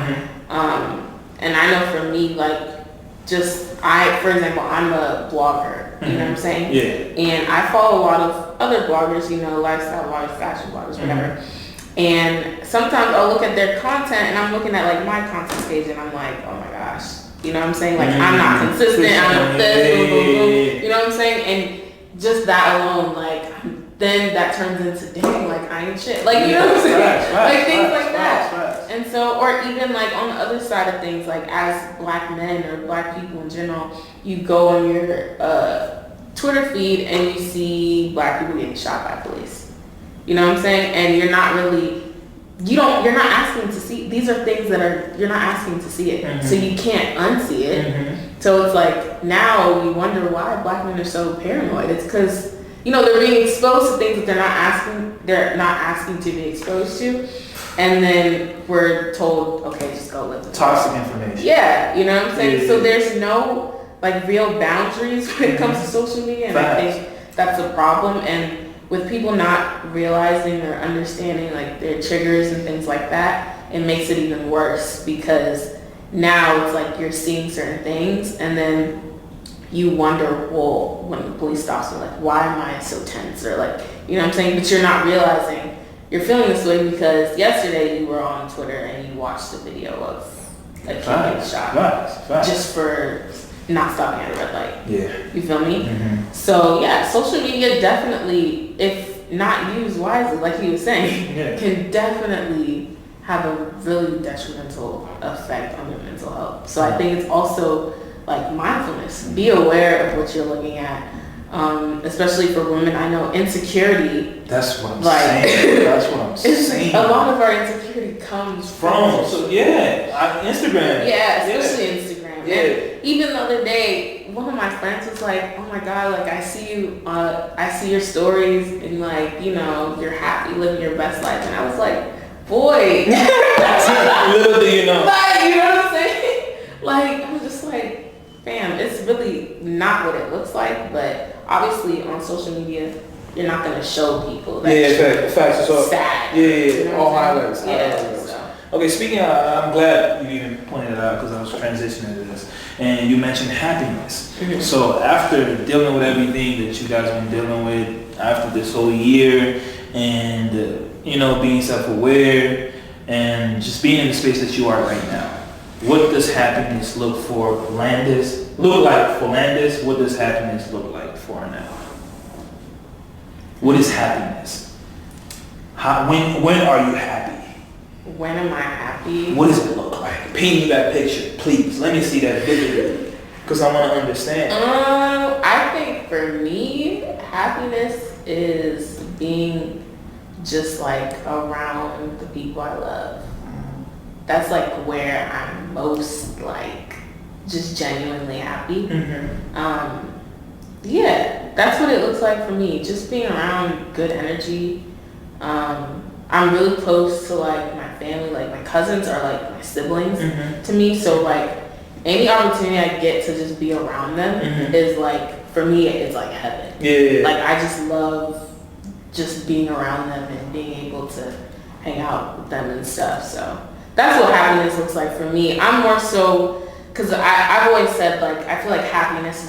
And I know for me, like for example, I'm a blogger, you know what I'm saying? And I follow a lot of other bloggers, you know, lifestyle bloggers, fashion bloggers, whatever. And sometimes I'll look at their content and I'm looking at like my content page and I'm like, oh my gosh, you know what I'm saying? Like I'm not consistent, I'm this, boom, boom, boom. You know what I'm saying? And just that alone, like then that turns into dang, like I ain't shit. Like you know what I'm saying? Like things like that. And so, or even like on the other side of things, like as black men or black people in general, you go on your Twitter feed and you see black people getting shot by police. You know what I'm saying? And you're not asking to see, these are things that you're not asking to see it. So you can't unsee it. So it's like, now you wonder why black men are so paranoid. It's because, you know, they're being exposed to things that they're not asking to be exposed to. And then we're told, okay, just go live. Toxic information. Yeah, you know what I'm saying? So there's no like real boundaries when it comes to social media. And I think that's a problem. And with people not realizing or understanding like their triggers and things like that, it makes it even worse because now it's like you're seeing certain things and then you wonder, well, when the police stops you, like, why am I so tense? Or like, you know what I'm saying? But you're not realizing you're feeling this way because yesterday you were on Twitter and you watched a video of a kid getting shot just for not stopping at a red light. You feel me? So yeah, social media definitely, if not used wisely, like he was saying, can definitely have a really detrimental effect on your mental health. So I think it's also like mindfulness. Be aware of what you're looking at. Especially for women, I know insecurity. That's what I'm saying. That's what I'm saying. A lot of our insecurity comes from Instagram. Yeah, especially Instagram. And even the other day, one of my friends was like, "Oh my God, like I see you, I see your stories, and like you know you're happy, living your best life." And I was like, "Boy, little do you know." Like, you know what I'm saying? Like I was just like. Fam, it's really not what it looks like, but obviously on social media, you're not going to show people that facts. So sad. You know all highlights. So. Okay, speaking of, I'm glad you even pointed it out because I was transitioning to this, and you mentioned happiness. So after dealing with everything that you guys have been dealing with after this whole year, and you know being self-aware, and just being in the space that you are right now, what does happiness look like for Landis? What does happiness look like for Arnell? What is happiness? When are you happy? When am I happy? What does it look like? Paint me that picture, please. Let me see that vividly, because I want to understand. I think for me, happiness is being just like around the people I love. That's like where I'm most like just genuinely happy. Yeah, that's what it looks like for me. Just being around good energy. I'm really close to like my family. Like my cousins are like my siblings to me. So like any opportunity I get to just be around them is like, for me, it's like heaven. Yeah. Like I just love just being around them and being able to hang out with them and stuff. So that's what happiness looks like for me. I'm more so, because I've always said like, I feel like happiness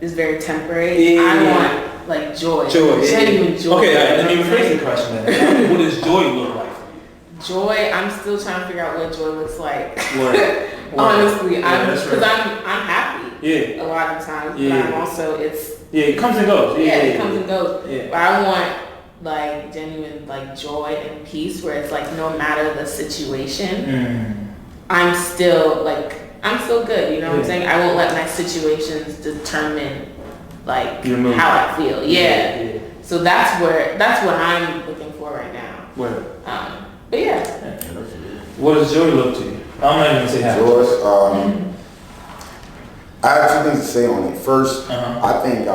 is very temporary. Yeah. I want like joy. Genuine joy. Okay, let me rephrase the question then. What does joy look like for you? Joy, I'm still trying to figure out what joy looks like. Word. Honestly, Because I'm happy. Yeah. A lot of times, Yeah. but I'm also it comes and goes. Yeah, it comes and goes. Yeah. But I want like genuine like joy and peace, where it's like no matter the situation, I'm still good. You know what I'm saying? I won't let my situations determine like how I feel. Yeah. So that's what I'm looking for right now. Word. But yeah. What does joy look to you? I'm not even gonna say happiness. Joy. I have two things to say on it. First, I think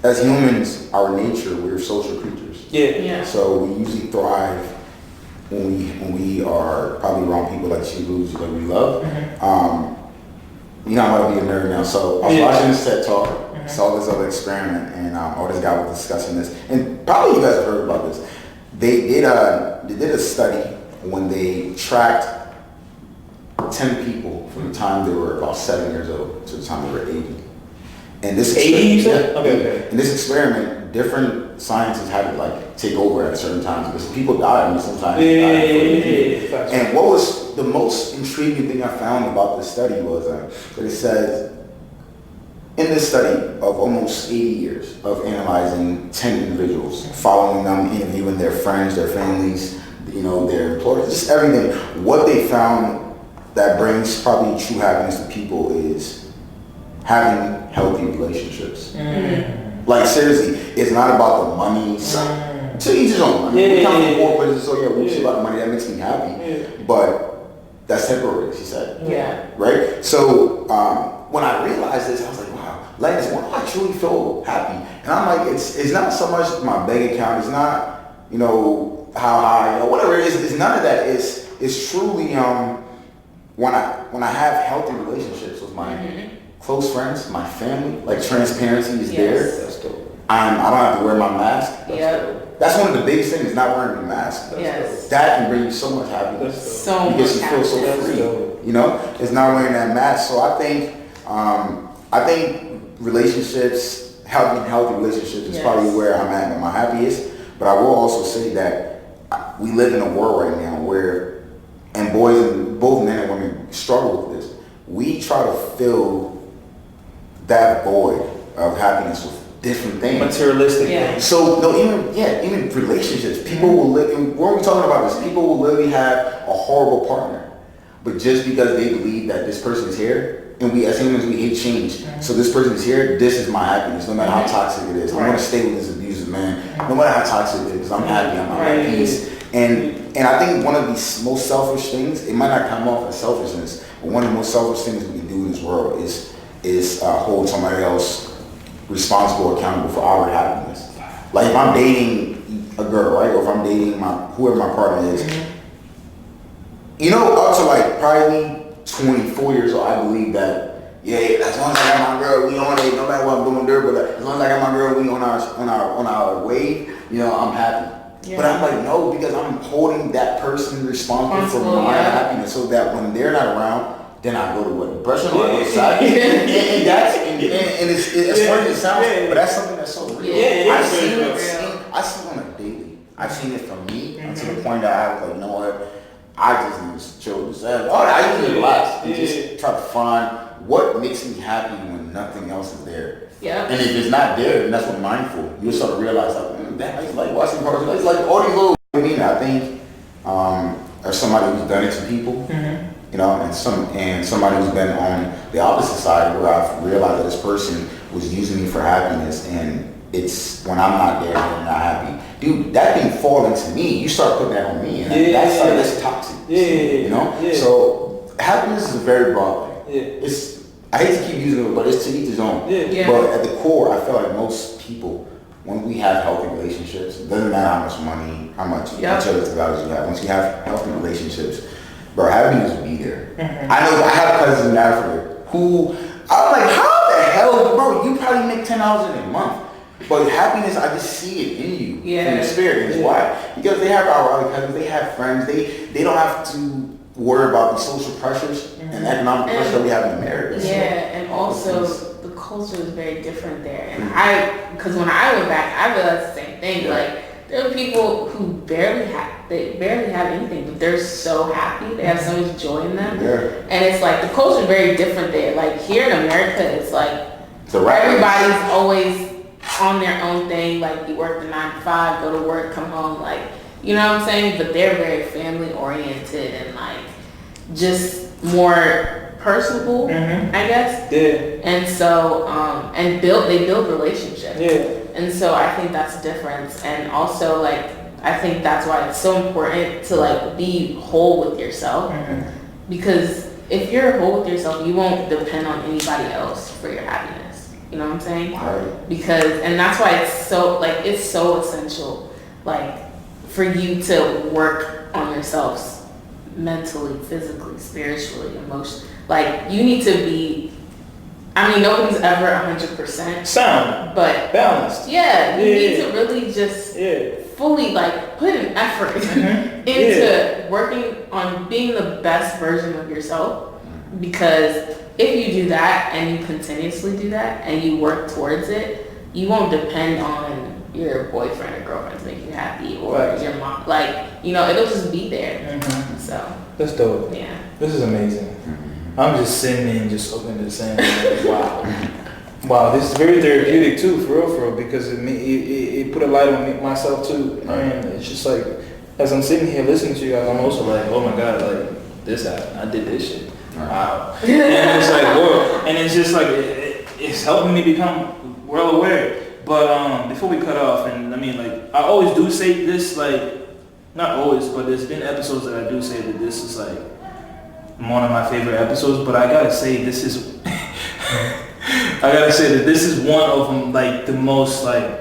as humans, our nature, we're social creatures. Yeah. So we usually thrive when we are probably around people like that we love. You know, I'm gonna be a nerd now. So I was watching this TED Talk, saw this other experiment, and this guy was discussing this, and probably you guys have heard about this. They did a study when they tracked 10 people from the time they were about 7 years old to the time they were 80. And this 80, you said? Okay. In this experiment, different scientists had to like take over at certain times because people died and sometimes they died. And what was the most intriguing thing I found about this study was that it says in this study of almost 80 years of analyzing 10 individuals, following them, interviewing their friends, their families, their employers, just everything, what they found that brings probably true happiness to people is having healthy relationships. Like seriously, it's not about the money. To each his own. We come from poor places, so we see a lot of money, that makes me happy. But that's temporary, she said. Yeah. Right? So when I realized this, I was like, wow, like when do I truly feel happy? And I'm like, it's not so much my bank account, it's not, how high, whatever it is, it's none of that. It's truly when I have healthy relationships with my close friends, my family, like transparency is there. That's dope. I don't have to wear my mask. That's one of the biggest things, not wearing the mask. Yes. That can bring you so much happiness. So because much you feel so free. It's not wearing that mask. So I think relationships, healthy relationships is probably where I'm at my happiest. But I will also say that we live in a world right now where, and both men and women struggle with this. We try to fill that void of happiness with different things. Materialistic things. So even relationships. People will live, and when we're talking about this, people will literally have a horrible partner. But just because they believe that this person is here, and we as humans, we hate change. So this person is here, this is my happiness, no matter how toxic it is. I'm gonna stay with this abusive man, no matter how toxic it is, because I'm happy, I'm at peace. And I think one of the most selfish things, it might not come off as selfishness, but one of the most selfish things we can do in this world is hold somebody else responsible or accountable for our happiness. Like if I'm dating a girl, right, or if I'm dating whoever my partner is, up to like probably 24 years old, I believe that as long as I got my girl, we on it. No matter what I'm doing there, but as long as I got my girl, we on our wave. I'm happy. Yeah. But I'm like, no, because I'm holding that person responsible for my happiness, so that when they're not around, then I go to depression or I go to sadness. and it's funny to sound, but that's something that's so real. I've seen it on a daily. I've seen it from me to the point that I was like, I just need to chill with this. I usually relax and just try to find what makes me happy when nothing else is there. Yeah. And if it's not there, then that's what mindful. You'll sort of realize like, damn, I just like watching cars. I just like all these little. I mean, I think as somebody who's done it to people, you know, and somebody who's been on the opposite side where I've realized that this person was using me for happiness, and it's when I'm not there and I'm not happy. Dude, that thing fall into me. You start putting that on me, and that's toxic. You know? Yeah. So happiness is a very broad thing. Yeah. I hate to keep using it, but it's to each his own. Yeah. But at the core, I feel like most people, when we have healthy relationships, it doesn't matter how much money, how much material values you have. Once you have healthy relationships, bro, happiness will be there. I know I have cousins in Africa who I'm like, how the hell, bro? You probably make $10 in a month. But happiness, I just see it in you, in your spirit. And why? Because they have our other cousins, they have friends, they don't have to worry about the social pressures and economic pressure that we have in America. Yeah, and also the culture is very different there. And because when I went back, I realized the same thing. Like there are people who barely have anything, but they're so happy. They have so much joy in them. Yeah. And it's like the culture is very different there. Like here in America, it's like everybody's always on their own thing. Like you work the 9 to 5, go to work, come home. Like, you know what I'm saying? But they're very family oriented and like just more personable, I guess. Yeah. And so, and they build relationships. Yeah. And so I think that's a difference. And also like, I think that's why it's so important to like be whole with yourself. Because if you're whole with yourself, you won't depend on anybody else for your happiness. You know what I'm saying? Right. Because, and that's why it's so essential, like for you to work on yourselves mentally, physically, spiritually, emotionally. Like you need to be, I mean, nobody's ever 100% sound, but balanced. Yeah, you need to really just fully like put an effort into working on being the best version of yourself. Because if you do that and you continuously do that and you work towards it, you won't depend on your boyfriend or girlfriend to make you happy or your mom. Like, you know, it'll just be there. So that's dope. Yeah. This is amazing. I'm just sitting there and just opening the sand. Like, wow, this is very therapeutic too, for real, because it put a light on me, myself too. And it's just like, as I'm sitting here listening to you guys, I'm also like, oh my God, like this happened. I did this shit. Wow. And it's like, whoa. And it's just like, it's helping me become well aware. But before we cut off, and I mean, like, I always do say this, like, not always, but there's been episodes that I do say that this is like one of my favorite episodes. But I gotta say, this is, this is one of them, like the most like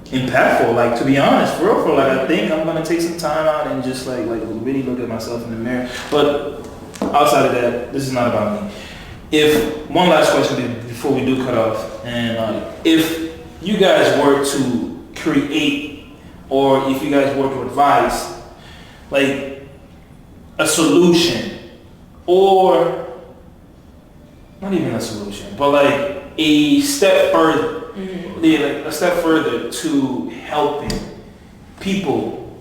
impactful. Like to be honest, for real, like I think I'm gonna take some time out and just like really look at myself in the mirror. But outside of that, this is not about me. If one last question before we do cut off, and if you guys were to create, or if you guys were to advise, like a solution, or not even a solution, but like a step further, a step further to helping people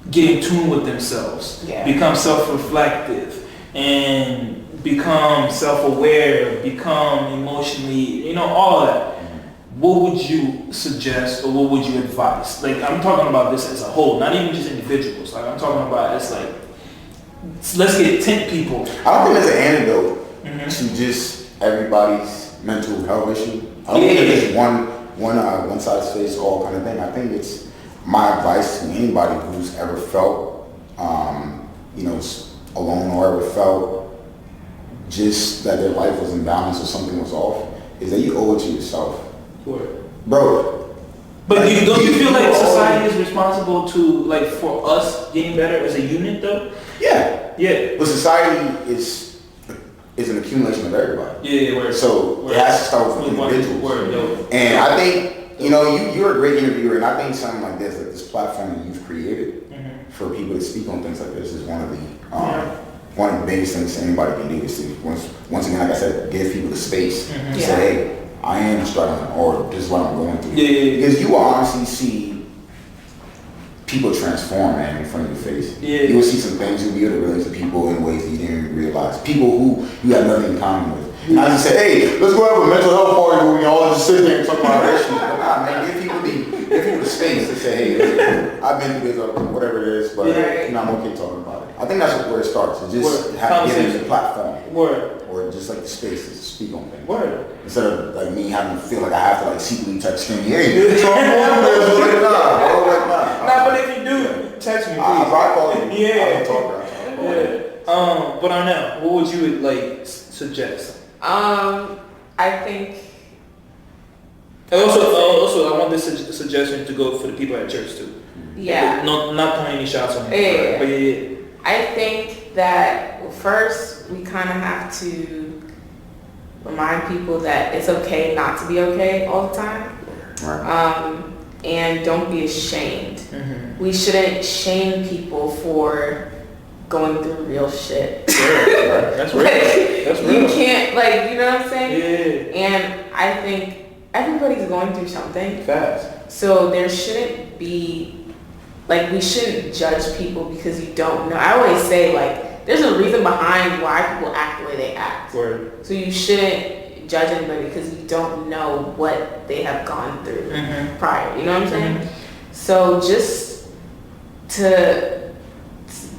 get in tune with themselves, become self-reflective, and become self-aware, become emotionally, all of that. What would you suggest, or what would you advise? Like, I'm talking about this as a whole, not even just individuals. Like, I'm talking about it's like, let's get 10 people. I don't think there's an antidote to just everybody's mental health issue. I don't think there's one size fits all kind of thing. I think it's my advice to anybody who's ever felt, alone, or ever felt just that their life was imbalanced or something was off, is that you owe it to yourself. Bro. But don't you feel like society is responsible to, for us getting better as a unit, though? Yeah. But society is an accumulation of everybody. So it has to start with individuals. And I think, you're a great interviewer, and I think something like this platform that you've created for people to speak on things like this is one of the biggest things anybody can do is to, once again, like I said, give people the space to say, hey, I am struggling, or this is what I'm going through. Because you will honestly see people transform, man, in front of your face. Yeah. You will see some things, you'll be able to relate to people in ways that you didn't even realize. People who you have nothing in common with. And I just say, hey, let's go have a mental health party where we all just sit there and talk about our issues. But nah, man, give people the space to say, hey, listen, I've been through this, or whatever it is, but I'm okay talking about it. I think that's where it starts. It's just giving the platform. Or just like the space to speak on things. Instead of like me having to feel like I have to like secretly text him, hey, so I'm on this, like, nah. Nah, but if you do, text me, please. I'll call you. Yeah. I'll talk. But Arnell, what would you like suggest? I think. Also, I want this suggestion to go for the people at church too. Yeah. Not throwing any shots on Yeah. But I think that first we kind of have to remind people that it's okay not to be okay all the time. Right. And don't be ashamed. Mm-hmm. We shouldn't shame people for going through real shit. That's real. That's real. You can't, like, you know what I'm saying? Yeah. And I think everybody's going through something. Fast. So there shouldn't be, like, we shouldn't judge people because you don't know. I always say, like, there's a reason behind why people act the way they act. Word. So you shouldn't judge anybody because you don't know what they have gone through prior. You know what I'm saying? Mm-hmm. So just to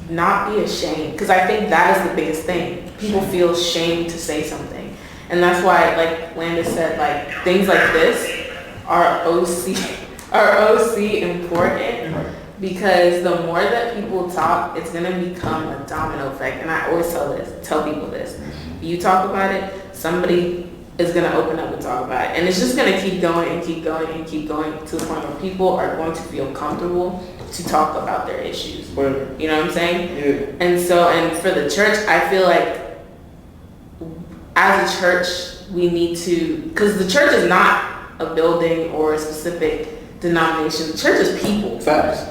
not be ashamed, because I think that is the biggest thing. People feel ashamed to say something. And that's why, like Landis said, like, things like this are OC important, because the more that people talk, it's going to become a domino effect. And I always tell people this. You talk about it, somebody is going to open up and talk about it. And it's just going to keep going and keep going and keep going to the point where people are going to feel comfortable to talk about their issues. Word. You know what I'm saying? Yeah. And for the church, I feel like as a church, we need to, because the church is not a building or a specific denomination. The church is people. Facts.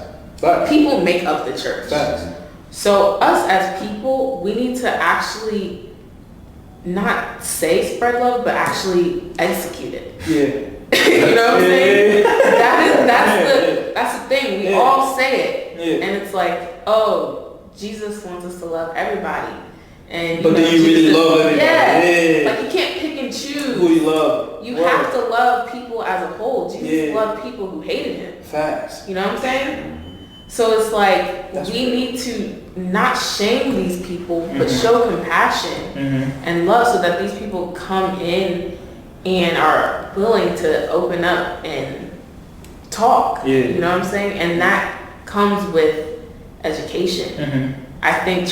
People make up the church. Facts. So us as people, we need to actually not say spread love, but actually execute it. Yeah. You know what I'm saying? That's the thing. We all say it, and it's like, oh, Jesus wants us to love everybody. And but do you really love everybody? Yeah. Like, you can't pick and choose who you love. You have to love people as a whole. Jesus loved people who hated him. Facts. You know what I'm saying? So it's like, we need to not shame these people, but show compassion and love, so that these people come in and are willing to open up and talk. You know what I'm saying? And that comes with education. I think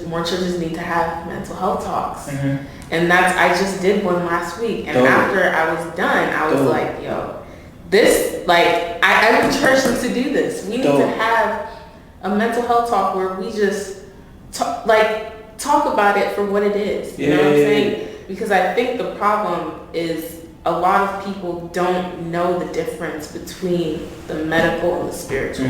more churches need to have mental health talks. And I just did one last week. And after I was done, I was like, yo, this, like, I encourage them to do this. We need to have a mental health talk where we just talk about it for what it is. You know what I'm saying? Because I think the problem is a lot of people don't know the difference between the medical and the spiritual.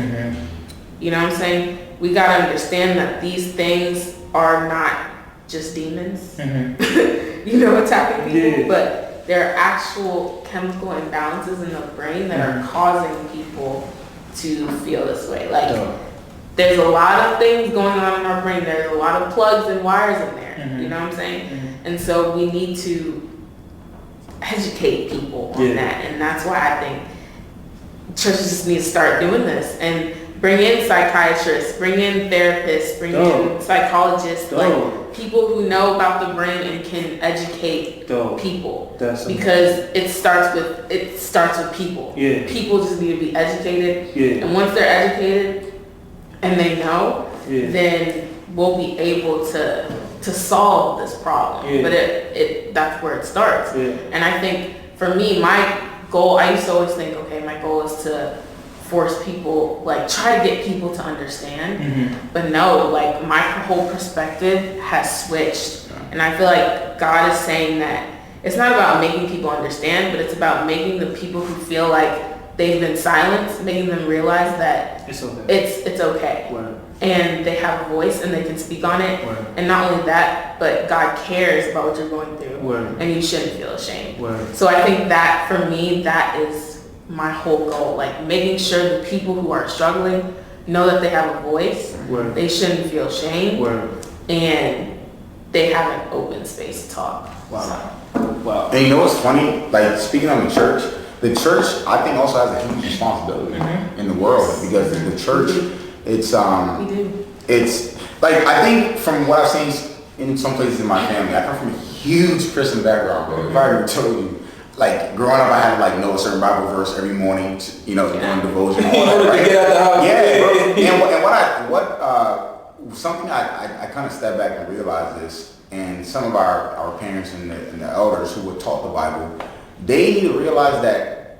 You know what I'm saying? We got to understand that these things are not just demons, you know, attacking people, but there are actual chemical imbalances in the brain that are causing people to feel this way. Like, there's a lot of things going on in our brain. There's a lot of plugs and wires in there. You know what I'm saying? And so we need to educate people on that. And that's why I think churches just need to start doing this and bring in psychiatrists, bring in therapists, bring in psychologists, like people who know about the brain and can educate people. Because it starts with people. People just need to be educated. And once they're educated and they know, then we'll be able to solve this problem. But that's where it starts. And I think for me, my goal, I used to always think, okay, my goal is to force people, like, try to get people to understand. But no, like, my whole perspective has switched. And I feel like God is saying that it's not about making people understand, but it's about making the people who feel like they've been silenced, making them realize that it's okay. And they have a voice and they can speak on it. And not only that, but God cares about what you're going through. And you shouldn't feel ashamed. So I think that, for me, that is my whole goal. Like, making sure the people who are struggling know that they have a voice. Word. They shouldn't feel shame. Word. And they have an open space to talk. Wow. So. Wow. And you know what's funny? Like, speaking on the church, I think also has a huge responsibility in the world, because the church, it's like, I think from what I've seen in some places in my family, I come from a huge Christian background, bro. If I ever told you, like, growing up, I had to like know a certain Bible verse every morning, doing devotion. Right? Yeah, bro. And something I kind of stepped back and realized this, and some of our parents and the elders who were taught the Bible, they need to realize that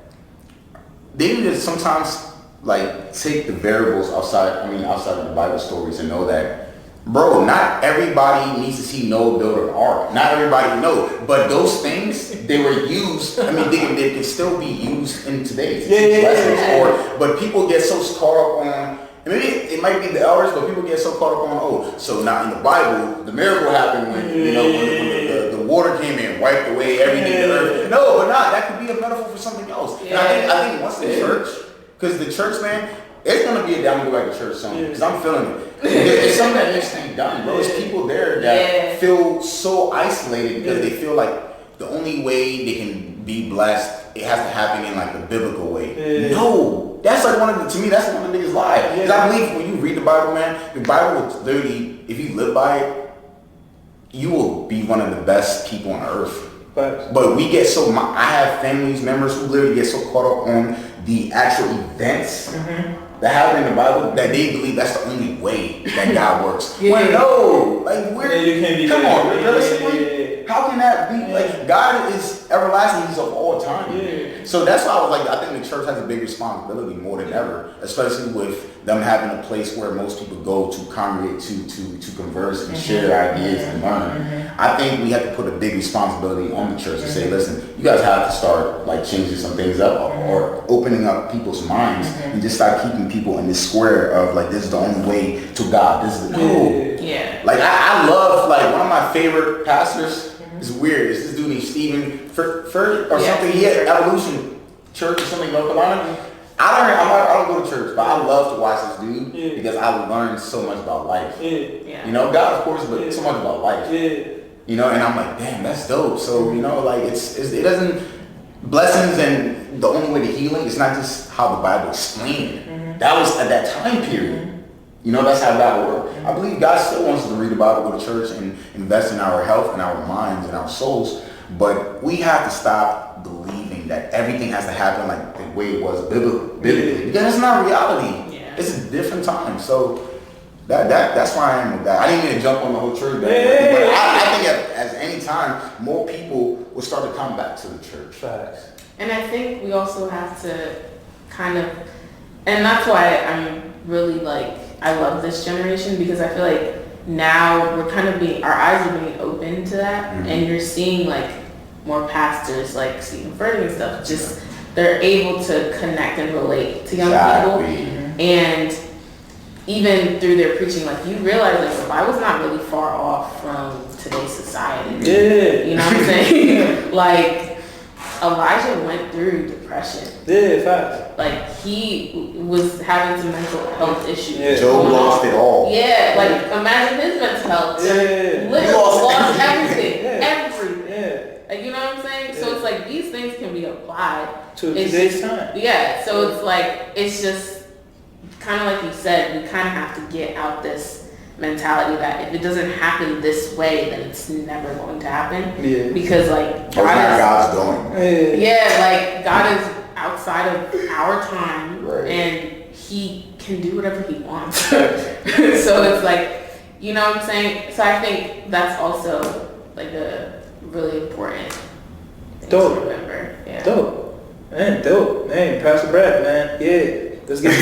they need to sometimes like take the variables outside of the Bible stories and know that, bro, not everybody needs to see Noah build an ark. Not everybody but those things, they were used. I mean, they can still be used in today's lessons. But people get so caught up on, maybe it might be the elders, but people get so caught up on, so now in the Bible, the miracle happened when when the water came in, wiped away everything to earth. No, but that could be a metaphor for something else. And I think once the church, because the church, man, it's gonna be a down to go back to church soon, because I'm feeling it. It's something that needs to be done, bro. There's people there that feel so isolated because they feel like the only way they can be blessed, it has to happen in like the biblical way. No, that's like to me, that's one of the biggest lies. Because I believe when you read the Bible, man, the Bible will literally, if you live by it, you will be one of the best people on earth. But we get I have family members who literally get so caught up on the actual events that happen in the Bible that they believe that's the only way that God works. When no, like come on, realistically, how can that be? Like, God is everlasting, He's of all time. So that's why I was like, I think the church has a big responsibility more than ever, especially with them having a place where most people go to congregate, to converse and share their ideas and learn. I think we have to put a big responsibility on the church to say, listen, you guys have to start like changing some things up or opening up people's minds and just start keeping people in this square of like, this is the only way to God. This is the Like I love, like, one of my favorite pastors. It's weird. It's this dude named Stephen Furtick or something. He had Evolution Church or something in North Carolina. I don't go to church, but I love to watch this dude because I learned so much about life. You know, God of course, but so much about life. You know, and I'm like, damn, that's dope. So, you know, like it doesn't, blessings and the only way to healing is not just how the Bible explained it. That was at that time period. You know, that's how God works. I believe God still wants us to read the Bible, go to church, and invest in our health and our minds and our souls. But we have to stop believing that everything has to happen like the way it was biblically. Because it's not reality. It's a different time. So that's why I am with that. I didn't mean to jump on the whole church. But I think at any time, more people will start to come back to the church. Facts. And I think we also have to kind of, and that's why I'm really like, I love this generation, because I feel like now we're kind of our eyes are being open to that, and you're seeing like more pastors like Stephen Furtick and stuff, just they're able to connect and relate to young people, and even through their preaching, like you realize like the Bible's not really far off from today's society. You know what I'm saying? Like Elijah went through depression. Facts. Like he was having some mental health issues. Job lost it all. Like imagine his mental health. Literally lost everything. Everything. Like, you know what I'm saying? So it's like these things can be applied to today's time. So it's like, it's just kind of like you said, we kind of have to get out this mentality that if it doesn't happen this way, then it's never going to happen. Because like God's going. Like God is outside of our time, and He can do whatever He wants. So it's like, you know what I'm saying? So I think that's also like a really important thing to remember. Dope, man, Pastor Brad, man, Let's get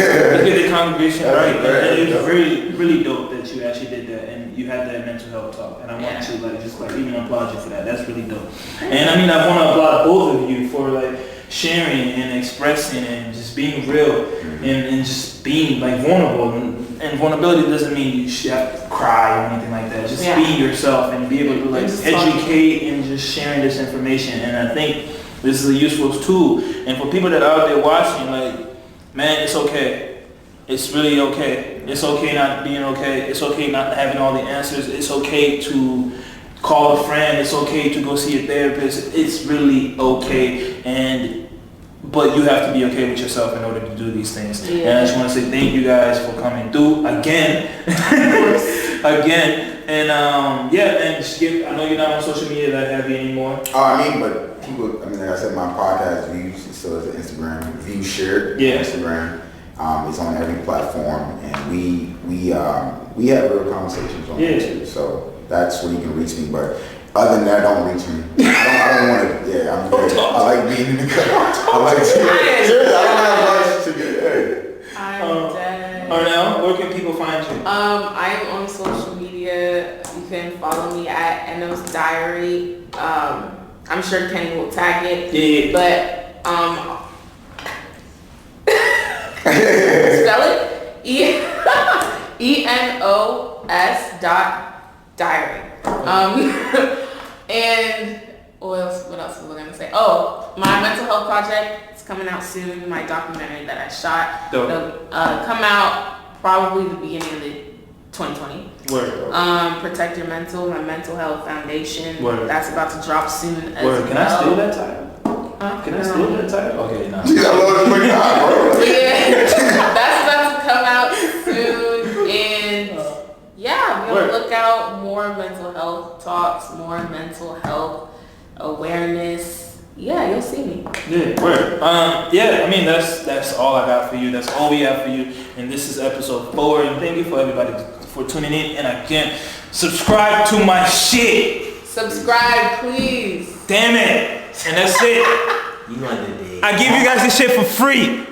the congregation right. And it was really dope that you actually did that, and you had that mental health talk. And I want to even applaud you for that. That's really dope. And I mean, I want to applaud both of you for like sharing and expressing and just being real and just being like vulnerable. And vulnerability doesn't mean you should have to cry or anything like that. Just be yourself and be able to like educate and just sharing this information. And I think this is a useful tool. And for people that are out there watching, like, man, it's okay. It's really okay. It's okay not being okay. It's okay not having all the answers. It's okay to call a friend. It's okay to go see a therapist. It's really okay. But you have to be okay with yourself in order to do these things. Yeah. And I just want to say thank you guys for coming through again. Again. And and Skip, I know you're not on social media that heavy anymore. But people, like I said, my podcast views, so it's Instagram, views shared. Yeah. Instagram. It's on every platform, and we have real conversations on it too. So that's where you can reach me. But other than that, don't reach me. I don't want to. Yeah, I'm good. I like being in the car. I like to. Seriously, I don't have much to do. I'm dead. Arnell, where can people find you? I am on social media. You can follow me at Enno's Diary. I'm sure Kenny will tag it. Yeah. But spell it ENOS.diary. And what else was I gonna say? Oh, my mental health project is coming out soon. My documentary that I shot. It'll come out probably the beginning of the 2020. Word. Protect Your Mental, my mental health foundation. Word. That's about to drop soon as Word. Can well. I steal that title? Can I steal that title? Okay, no. I love it. Yeah, that's about to come out soon, and look out more mental health talks, more mental health awareness. Yeah, you'll see me. Yeah, word. That's all I got for you. That's all we have for you. And this is episode 4. And thank you for everybody for tuning in. And again, subscribe to my shit. Subscribe, please. Damn it. And that's it. You under the I give you guys this shit for free.